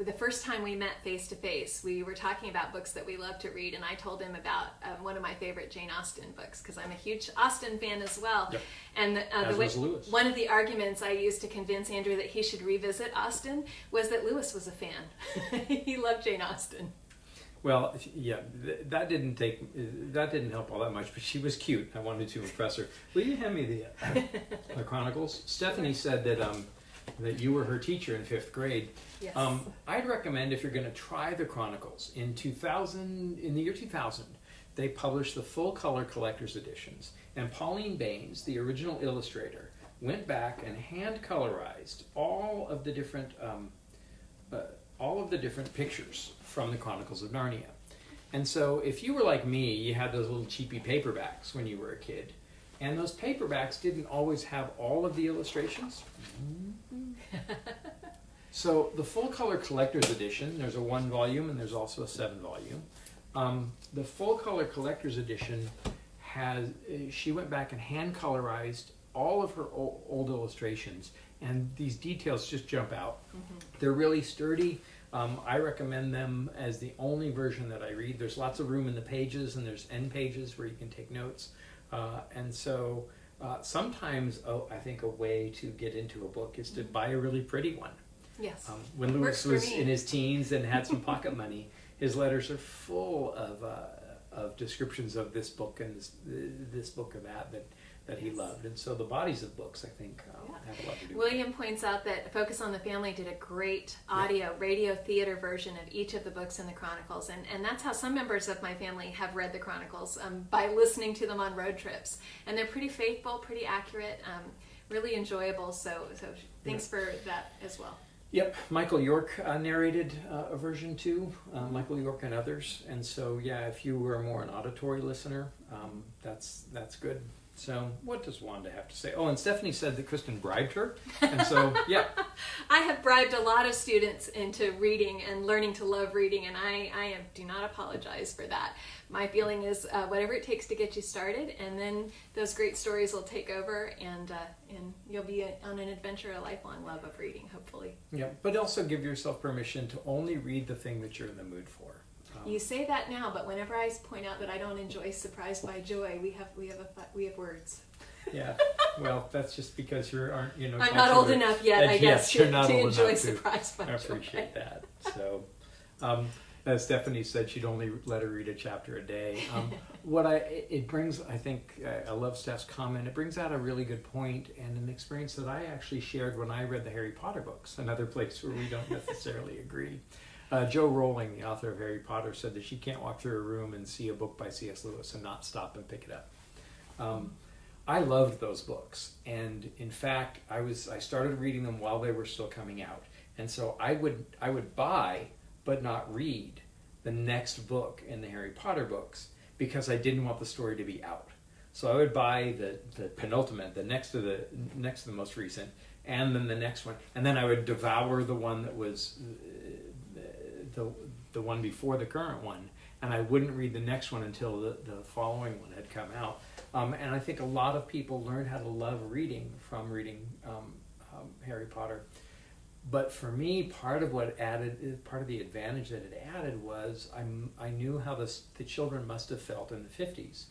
the first time we met face to face. We were talking about books that we love to read, and I told him about one of my favorite Jane Austen books, because I'm a huge Austen fan as well. Yep. And As was Lewis. One of the arguments I used to convince Andrew that he should revisit Austen was that Lewis was a fan. He loved Jane Austen. Well, yeah, that didn't help all that much, but she was cute. I wanted to impress her. Will you hand me the Chronicles? Stephanie said that you were her teacher in 5th grade. Yes. I'd recommend, if you're going to try the Chronicles, in the year 2000, they published the full color collector's editions, and Pauline Baines, the original illustrator, went back and hand colorized all of the different pictures from the Chronicles of Narnia. And so, if you were like me, you had those little cheapy paperbacks when you were a kid. And those paperbacks didn't always have all of the illustrations. So the full color collector's edition, there's a 1 volume and there's also a 7 volume. The full color collector's edition she went back and hand colorized all of her old illustrations, and these details just jump out. Mm-hmm. They're really sturdy. I recommend them as the only version that I read. There's lots of room in the pages, and there's end pages where you can take notes. And so sometimes I think a way to get into a book is to buy a really pretty one. Yes. When Lewis was in his teens and had some pocket money, his letters are full of descriptions of this book and this book or that he loved. And so the bodies of books, I think, have a lot to do with it. William points out that Focus on the Family did a great radio theater version of each of the books in the Chronicles. And that's how some members of my family have read the Chronicles, by listening to them on road trips. And they're pretty faithful, pretty accurate, really enjoyable. So thanks for that as well. Yep, Michael York narrated a version too, Michael York and others. And so, if you were more an auditory listener, that's good. So what does Wanda have to say? Oh, and Stephanie said that Christin bribed her. And so, I have bribed a lot of students into reading and learning to love reading, and I do not apologize for that. My feeling is whatever it takes to get you started, and then those great stories will take over, and you'll be on an adventure, a lifelong love of reading, hopefully. Yeah, but also give yourself permission to only read the thing that you're in the mood for. You say that now, but whenever I point out that I don't enjoy Surprised by Joy, we have words. Yeah, well, that's just because I'm not old enough yet, I guess, to enjoy Surprised by Joy. I appreciate that. So, as Stephanie said, she'd only let her read a chapter a day. It brings, I think, I love Steph's comment. It brings out a really good point and an experience that I actually shared when I read the Harry Potter books, another place where we don't necessarily agree. Joe Rowling, the author of Harry Potter, said that she can't walk through a room and see a book by C.S. Lewis and not stop and pick it up. I loved those books, and in fact, I started reading them while they were still coming out, and so I would buy but not read the next book in the Harry Potter books because I didn't want the story to be out. So I would buy the penultimate, the next to the most recent, and then the next one, and then I would devour the one that was the one before the current one, and I wouldn't read the next one until the following one had come out. And I think a lot of people learned how to love reading from reading Harry Potter. But for me, part of the advantage that it added was I knew how the children must have felt in the 50s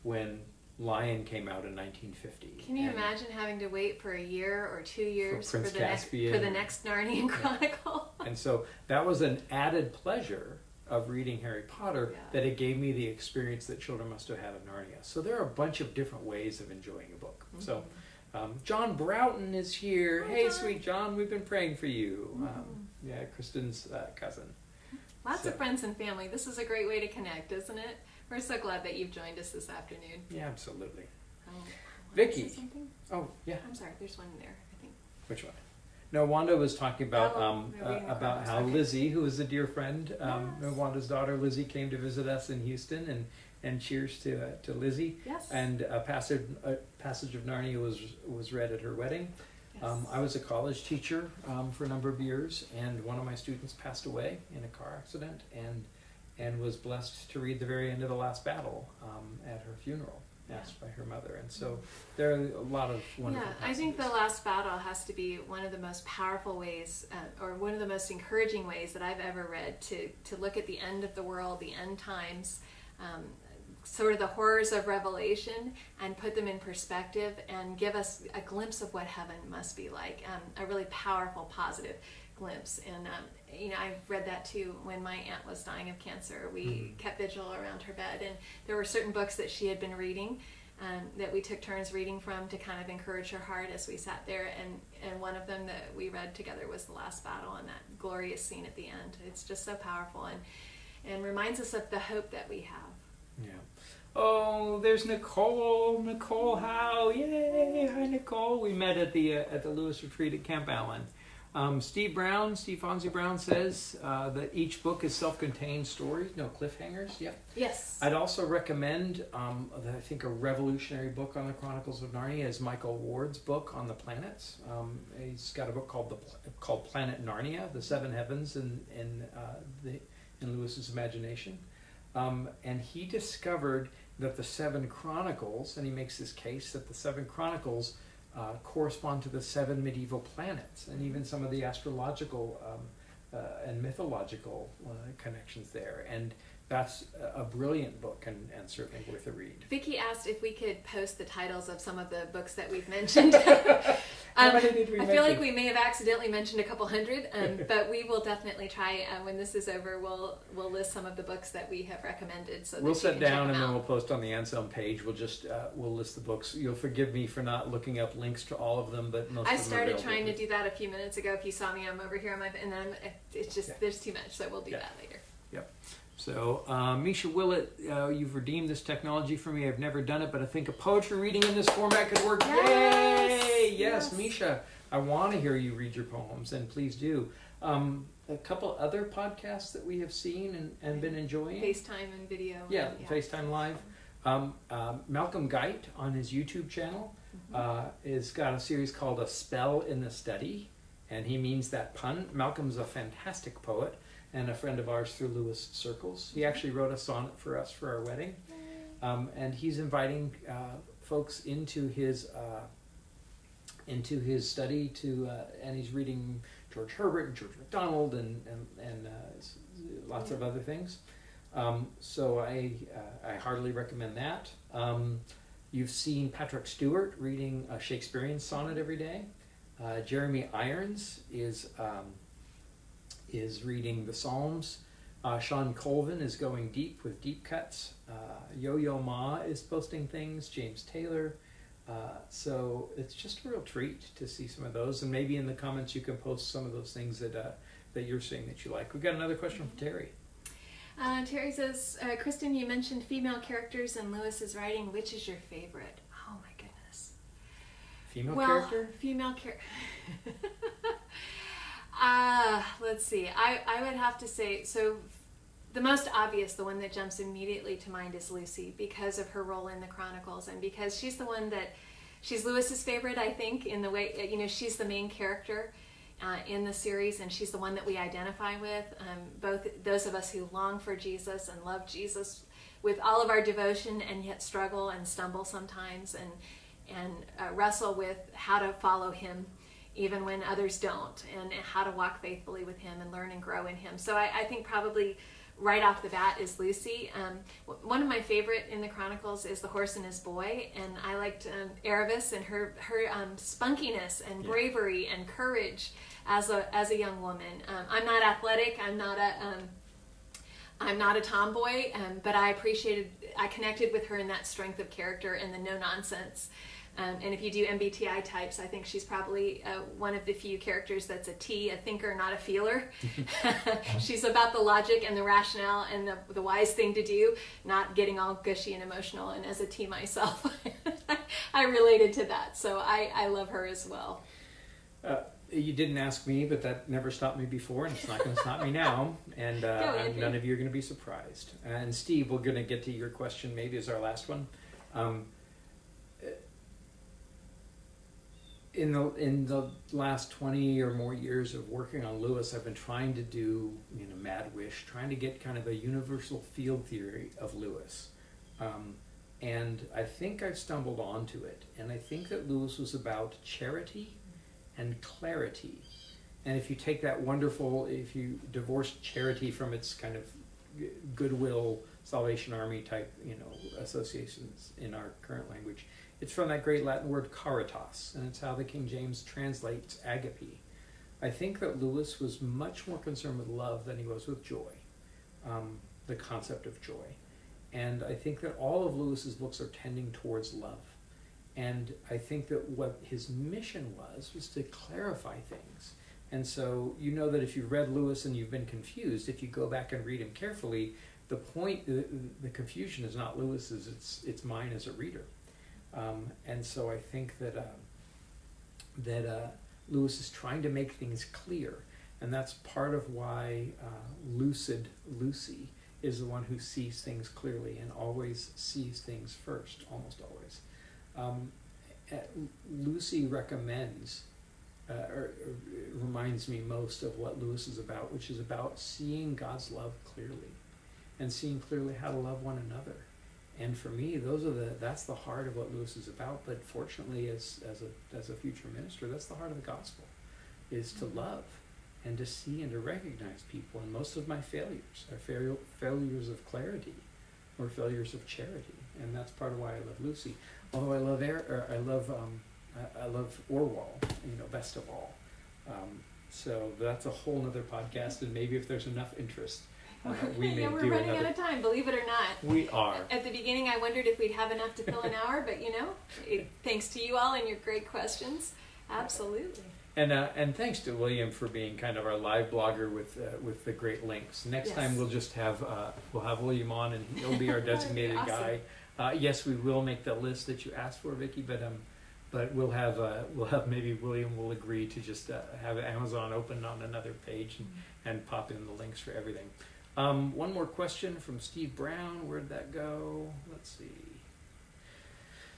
when Lion came out in 1950. Can you imagine having to wait for a year or 2 years for the next Narnia Chronicle? And so that was an added pleasure of reading Harry Potter, that it gave me the experience that children must have had of Narnia. So there are a bunch of different ways of enjoying a book. Mm-hmm. So John Broughton is here. Hi, hey, John. Sweet John, we've been praying for you. Mm-hmm. Kristen's cousin. Lots of friends and family. This is a great way to connect, isn't it? We're so glad that you've joined us this afternoon. Yeah, absolutely. Vicky. Oh, yeah. I'm sorry, there's one in there, I think. Which one? No, Wanda was talking about how Lizzie, who is a dear friend, Wanda's daughter Lizzie, came to visit us in Houston, and cheers to Lizzie. Yes. And a passage of Narnia was read at her wedding. Yes. I was a college teacher for a number of years, and one of my students passed away in a car accident, and was blessed to read the very end of The Last Battle at her funeral, asked by her mother. And so there are a lot of wonderful passages. I think The Last Battle has to be one of the most powerful ways, or one of the most encouraging ways that I've ever read to look at the end of the world, the end times, sort of the horrors of Revelation, and put them in perspective and give us a glimpse of what heaven must be like, a really powerful, positive glimpse. And I read that too when my aunt was dying of cancer. We kept vigil around her bed, and there were certain books that she had been reading that we took turns reading from to kind of encourage her heart as we sat there. And one of them that we read together was The Last Battle, and that glorious scene at the end. It's just so powerful and reminds us of the hope that we have. Yeah. Oh, there's Nicole. Nicole Howe. Yay! Hi, Nicole. We met at the Lewis Retreat at Camp Allen. Steve Fonzie Brown says that each book is self-contained stories, no cliffhangers. Yep. Yes. I'd also recommend, I think a revolutionary book on the Chronicles of Narnia is Michael Ward's book on the planets. He's got a book called Planet Narnia, The Seven Heavens in Lewis's imagination. And he discovered that the Seven Chronicles, and he makes this case that the Seven Chronicles correspond to the seven medieval planets, and even some of the astrological and mythological connections there. And that's a brilliant book and certainly worth a read. Vicky asked if we could post the titles of some of the books that we've mentioned. How many did we I mention? feel like we may have accidentally mentioned a couple hundred, but we will definitely try. When this is over, we'll list some of the books that we have recommended. So we'll that sit down and then we'll post on the Anselm page. We'll just we'll list the books. You'll forgive me for not looking up links to all of them, but most. I of them started are trying to do that a few minutes ago. If you saw me, I'm over here on my, and then it's just there's too much, so we'll do that later. Yep. So, Misha Willett, you've redeemed this technology for me. I've never done it, but I think a poetry reading in this format could work. Yes! Yay! Yes, Misha, I want to hear you read your poems, and please do. A couple other podcasts that we have seen and been enjoying. FaceTime and video. Yeah, FaceTime Live. Malcolm Geit on his YouTube channel has got a series called A Spell in the Study, and he means that pun. Malcolm's a fantastic poet and a friend of ours through Lewis Circles. He actually wrote a sonnet for us for our wedding. And he's inviting folks into his study and he's reading George Herbert and George MacDonald and lots of other things. So I heartily recommend that. You've seen Patrick Stewart reading a Shakespearean sonnet every day. Jeremy Irons is reading the Psalms. Sean Colvin is going deep with deep cuts. Yo-Yo Ma is posting things. James Taylor. So it's just a real treat to see some of those. And maybe in the comments you can post some of those things that you're seeing that you like. We've got another question from Terry. Terry says, Kristen, you mentioned female characters in Lewis's writing. Which is your favorite? Oh my goodness. Female character? Female character. Let's see. I would have to say, so the most obvious, the one that jumps immediately to mind is Lucy, because of her role in the Chronicles and because she's the one that, she's Lewis's favorite, I think, in the way, she's the main character in the series, and she's the one that we identify with. Both those of us who long for Jesus and love Jesus with all of our devotion, and yet struggle and stumble sometimes, and wrestle with how to follow him even when others don't, and how to walk faithfully with him and learn and grow in him. So I think probably right off the bat is Lucy. One of my favorite in the Chronicles is The Horse and His Boy, and I liked Erebus and her spunkiness and bravery and courage as a young woman. I'm not athletic. I'm not a tomboy, but I connected with her in that strength of character and the no nonsense. And if you do MBTI types, I think she's probably one of the few characters that's a T, a thinker, not a feeler. She's about the logic and the rationale and the wise thing to do, not getting all gushy and emotional. And as a T myself, I related to that. So I love her as well. You didn't ask me, but that never stopped me before, and it's not going to stop me now. And none of you are going to be surprised. And Steve, we're going to get to your question maybe as our last one. In the last 20 or more years of working on Lewis, I've been trying to do, Mad Wish, trying to get kind of a universal field theory of Lewis. And I think I've stumbled onto it. And I think that Lewis was about charity and clarity. And if you take that if you divorce charity from its kind of goodwill, Salvation Army type, associations in our current language, it's from that great Latin word caritas, and it's how the King James translates agape. I think that Lewis was much more concerned with love than he was with joy, the concept of joy. And I think that all of Lewis's books are tending towards love. And I think that what his mission was to clarify things. And so that if you've read Lewis and you've been confused, if you go back and read him carefully, the confusion is not Lewis's, it's mine as a reader. And so I think that Lewis is trying to make things clear, and that's part of why lucid Lucy is the one who sees things clearly and always sees things first, almost always. Lucy recommends, or reminds me most of what Lewis is about, which is about seeing God's love clearly, and seeing clearly how to love one another. And for me, that's the heart of what Lewis is about. But fortunately, as a future minister, that's the heart of the gospel, is to love and to see and to recognize people. And most of my failures are failures of clarity or failures of charity. And that's part of why I love Lucy. Although I love Orwell, best of all. So that's a whole nother podcast. And maybe if there's enough interest, we may we're do running another. out of time, believe it or not. We are. At the beginning, I wondered if we'd have enough to fill an hour, but thanks to you all and your great questions, absolutely. And thanks to William for being kind of our live blogger with the great links. Next time we'll just have William on, and he'll be our designated awesome. guy. Yes, we will make the list that you asked for, Vicki, but we'll have maybe William will agree to just have Amazon open on another page and pop in the links for everything. One more question from Steve Brown. Where'd that go? Let's see.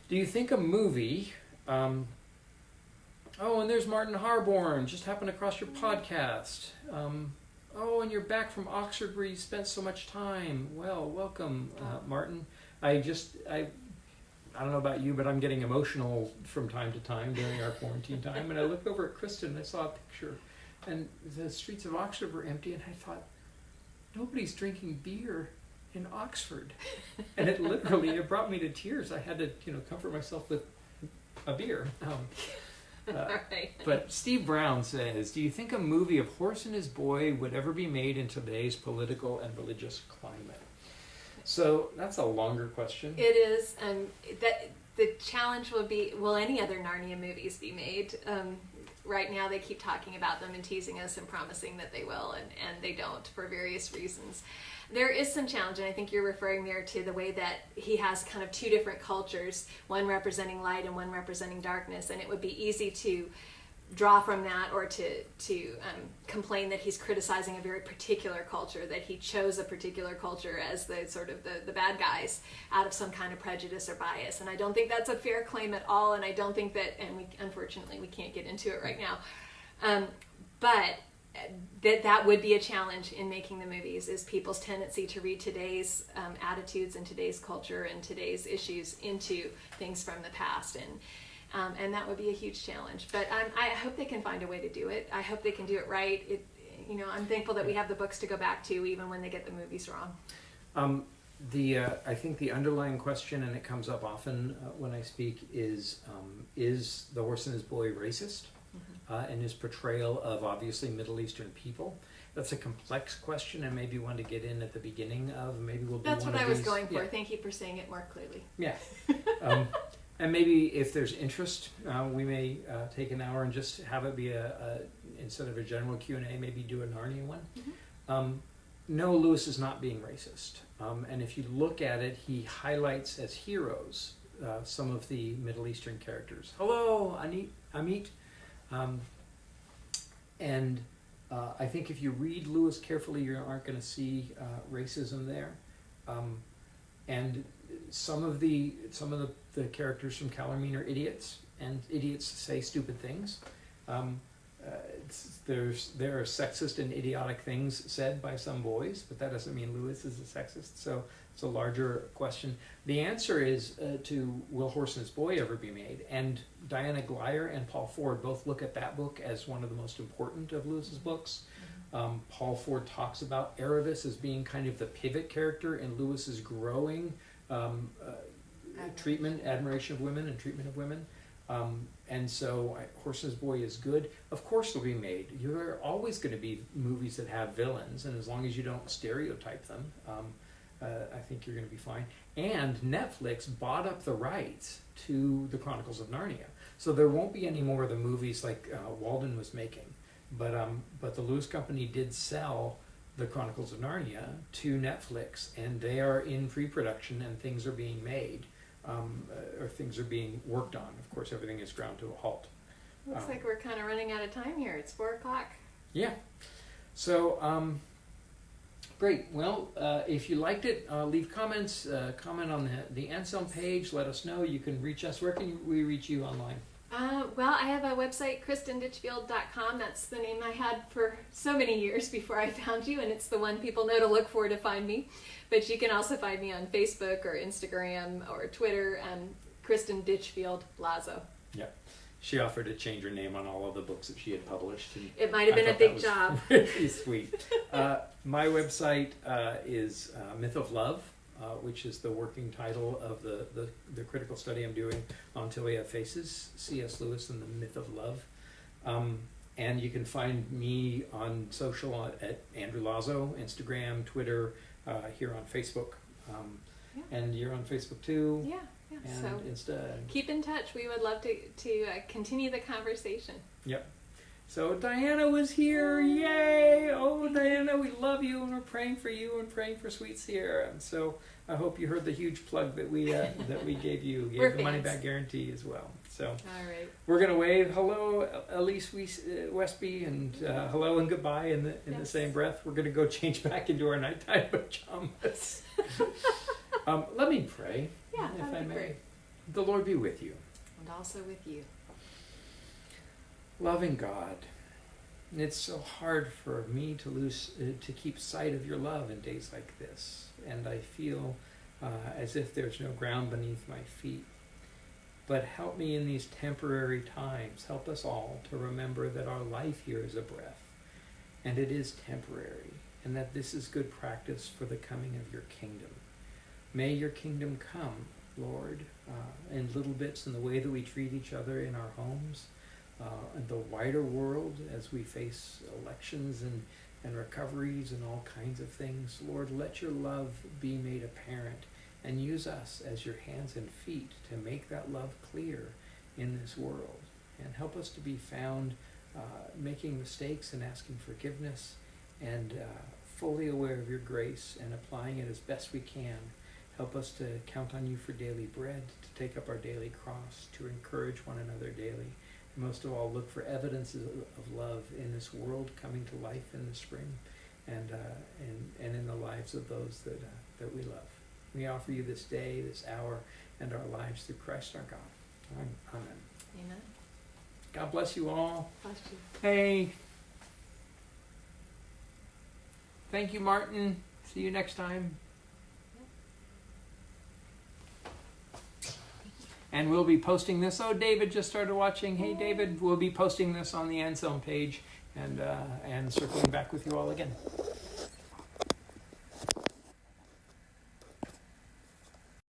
Do you think a movie... and there's Martin Harborn. Just happened across your podcast. And you're back from Oxford where you spent so much time. Well, welcome, Martin. I don't know about you, but I'm getting emotional from time to time during our quarantine time. And I looked over at Christin and I saw a picture. And the streets of Oxford were empty. And I thought, nobody's drinking beer in Oxford. And it brought me to tears. I had to, comfort myself with a beer. Right. But Steve Brown says, do you think a movie of Horse and His Boy would ever be made in today's political and religious climate? So that's a longer question. It is, and the challenge will be, will any other Narnia movies be made? Right now they keep talking about them and teasing us and promising that they will, and they don't for various reasons. There is some challenge, and I think you're referring there to the way that he has kind of two different cultures, one representing light and one representing darkness, and it would be easy to draw from that or to complain that he's criticizing a very particular culture, that he chose a particular culture as the sort of the bad guys out of some kind of prejudice or bias. And I don't think that's a fair claim at all, and I don't think that, and unfortunately we can't get into it right now, but that would be a challenge in making the movies, is people's tendency to read today's attitudes and today's culture and today's issues into things from the past, and that would be a huge challenge. But I hope they can find a way to do it. I hope they can do it right. I'm thankful that we have the books to go back to even when they get the movies wrong. I think the underlying question, and it comes up often when I speak, is The Horse and His Boy racist? And his portrayal of obviously Middle Eastern people. That's a complex question, and maybe one to get in at the beginning of. Maybe we'll do That's one what of I was these. going for. Yeah. Thank you for saying it more clearly. Yeah. And maybe if there's interest, we may take an hour and just have it be instead of a general Q&A, maybe do a Narnia one. No, Lewis is not being racist. And if you look at it, he highlights as heroes some of the Middle Eastern characters. Hello, Amit. I think if you read Lewis carefully, you aren't going to see racism there. And some of the characters from Calormene are idiots, and idiots say stupid things. There are sexist and idiotic things said by some boys, but that doesn't mean Lewis is a sexist. So it's a larger question. The answer is to Will Horse and His Boy ever be made? And Diana Glyer and Paul Ford both look at that book as one of the most important of Lewis's books. Paul Ford talks about Erebus as being kind of the pivot character in Lewis's growing admiration of women and treatment of women. And so Horse and His Boy is good. Of course they'll be made. You're always going to be movies that have villains, and as long as you don't stereotype them, I think you're going to be fine. And Netflix bought up the rights to the Chronicles of Narnia. So there won't be any more of the movies like Walden was making. But the Lewis Company did sell the Chronicles of Narnia to Netflix, and they are in pre-production, and things are being made. Or things are being worked on. Of course, everything is ground to a halt. Looks like we're kind of running out of time here. It's 4:00. Yeah. So, great. Well, if you liked it, leave comments. Comment on the Anselm page. Let us know. You can reach us. Where can we reach you online? Well, I have a website, ChristinDitchfield.com. That's the name I had for so many years before I found you, and it's the one people know to look for to find me. But you can also find me on Facebook or Instagram or Twitter, Christin Ditchfield, Lazo. Yep. She offered to change her name on all of the books that she had published. And it might have been a big job. Really sweet. My website is Myth of Love, which is the working title of the critical study I'm doing on Till We Have Faces, C.S. Lewis and the Myth of Love. And you can find me on social at Andrew Lazo, Instagram, Twitter, here on Facebook. And you're on Facebook too? Yeah. And So Insta. keep in touch. We would love to continue the conversation. Yep. So Diana was here. Yay! Oh, Diana, we love you, and we're praying for you and praying for Sweet Sierra. And so I hope you heard the huge plug that we gave you. We gave the money back guarantee as well. So all right, we're gonna wave hello, Elise Westby, and hello and goodbye in the same breath. We're gonna go change back into our nighttime pajamas. Let me pray. Yeah, if that I would be may. great. The Lord be with you. And also with you. Loving God, it's so hard for me to keep sight of your love in days like this, and I feel as if there's no ground beneath my feet. But help me in these temporary times. Help us all to remember that our life here is a breath, and it is temporary, and that this is good practice for the coming of your kingdom. May your kingdom come, Lord, in little bits in the way that we treat each other in our homes, in the wider world as we face elections and recoveries and all kinds of things. Lord, let your love be made apparent, and use us as your hands and feet to make that love clear in this world. And help us to be found making mistakes and asking forgiveness, and fully aware of your grace and applying it as best we can. Help us to count on you for daily bread, to take up our daily cross, to encourage one another daily. And most of all, look for evidences of love in this world coming to life in the spring, and in the lives of those that we love. We offer you this day, this hour, and our lives through Christ our God. Amen. Amen. God bless you all. Bless you. Hey. Thank you, Martin. See you next time. And we'll be posting this. Oh, David just started watching. Hey, David, we'll be posting this on the Anselm page and circling back with you all again.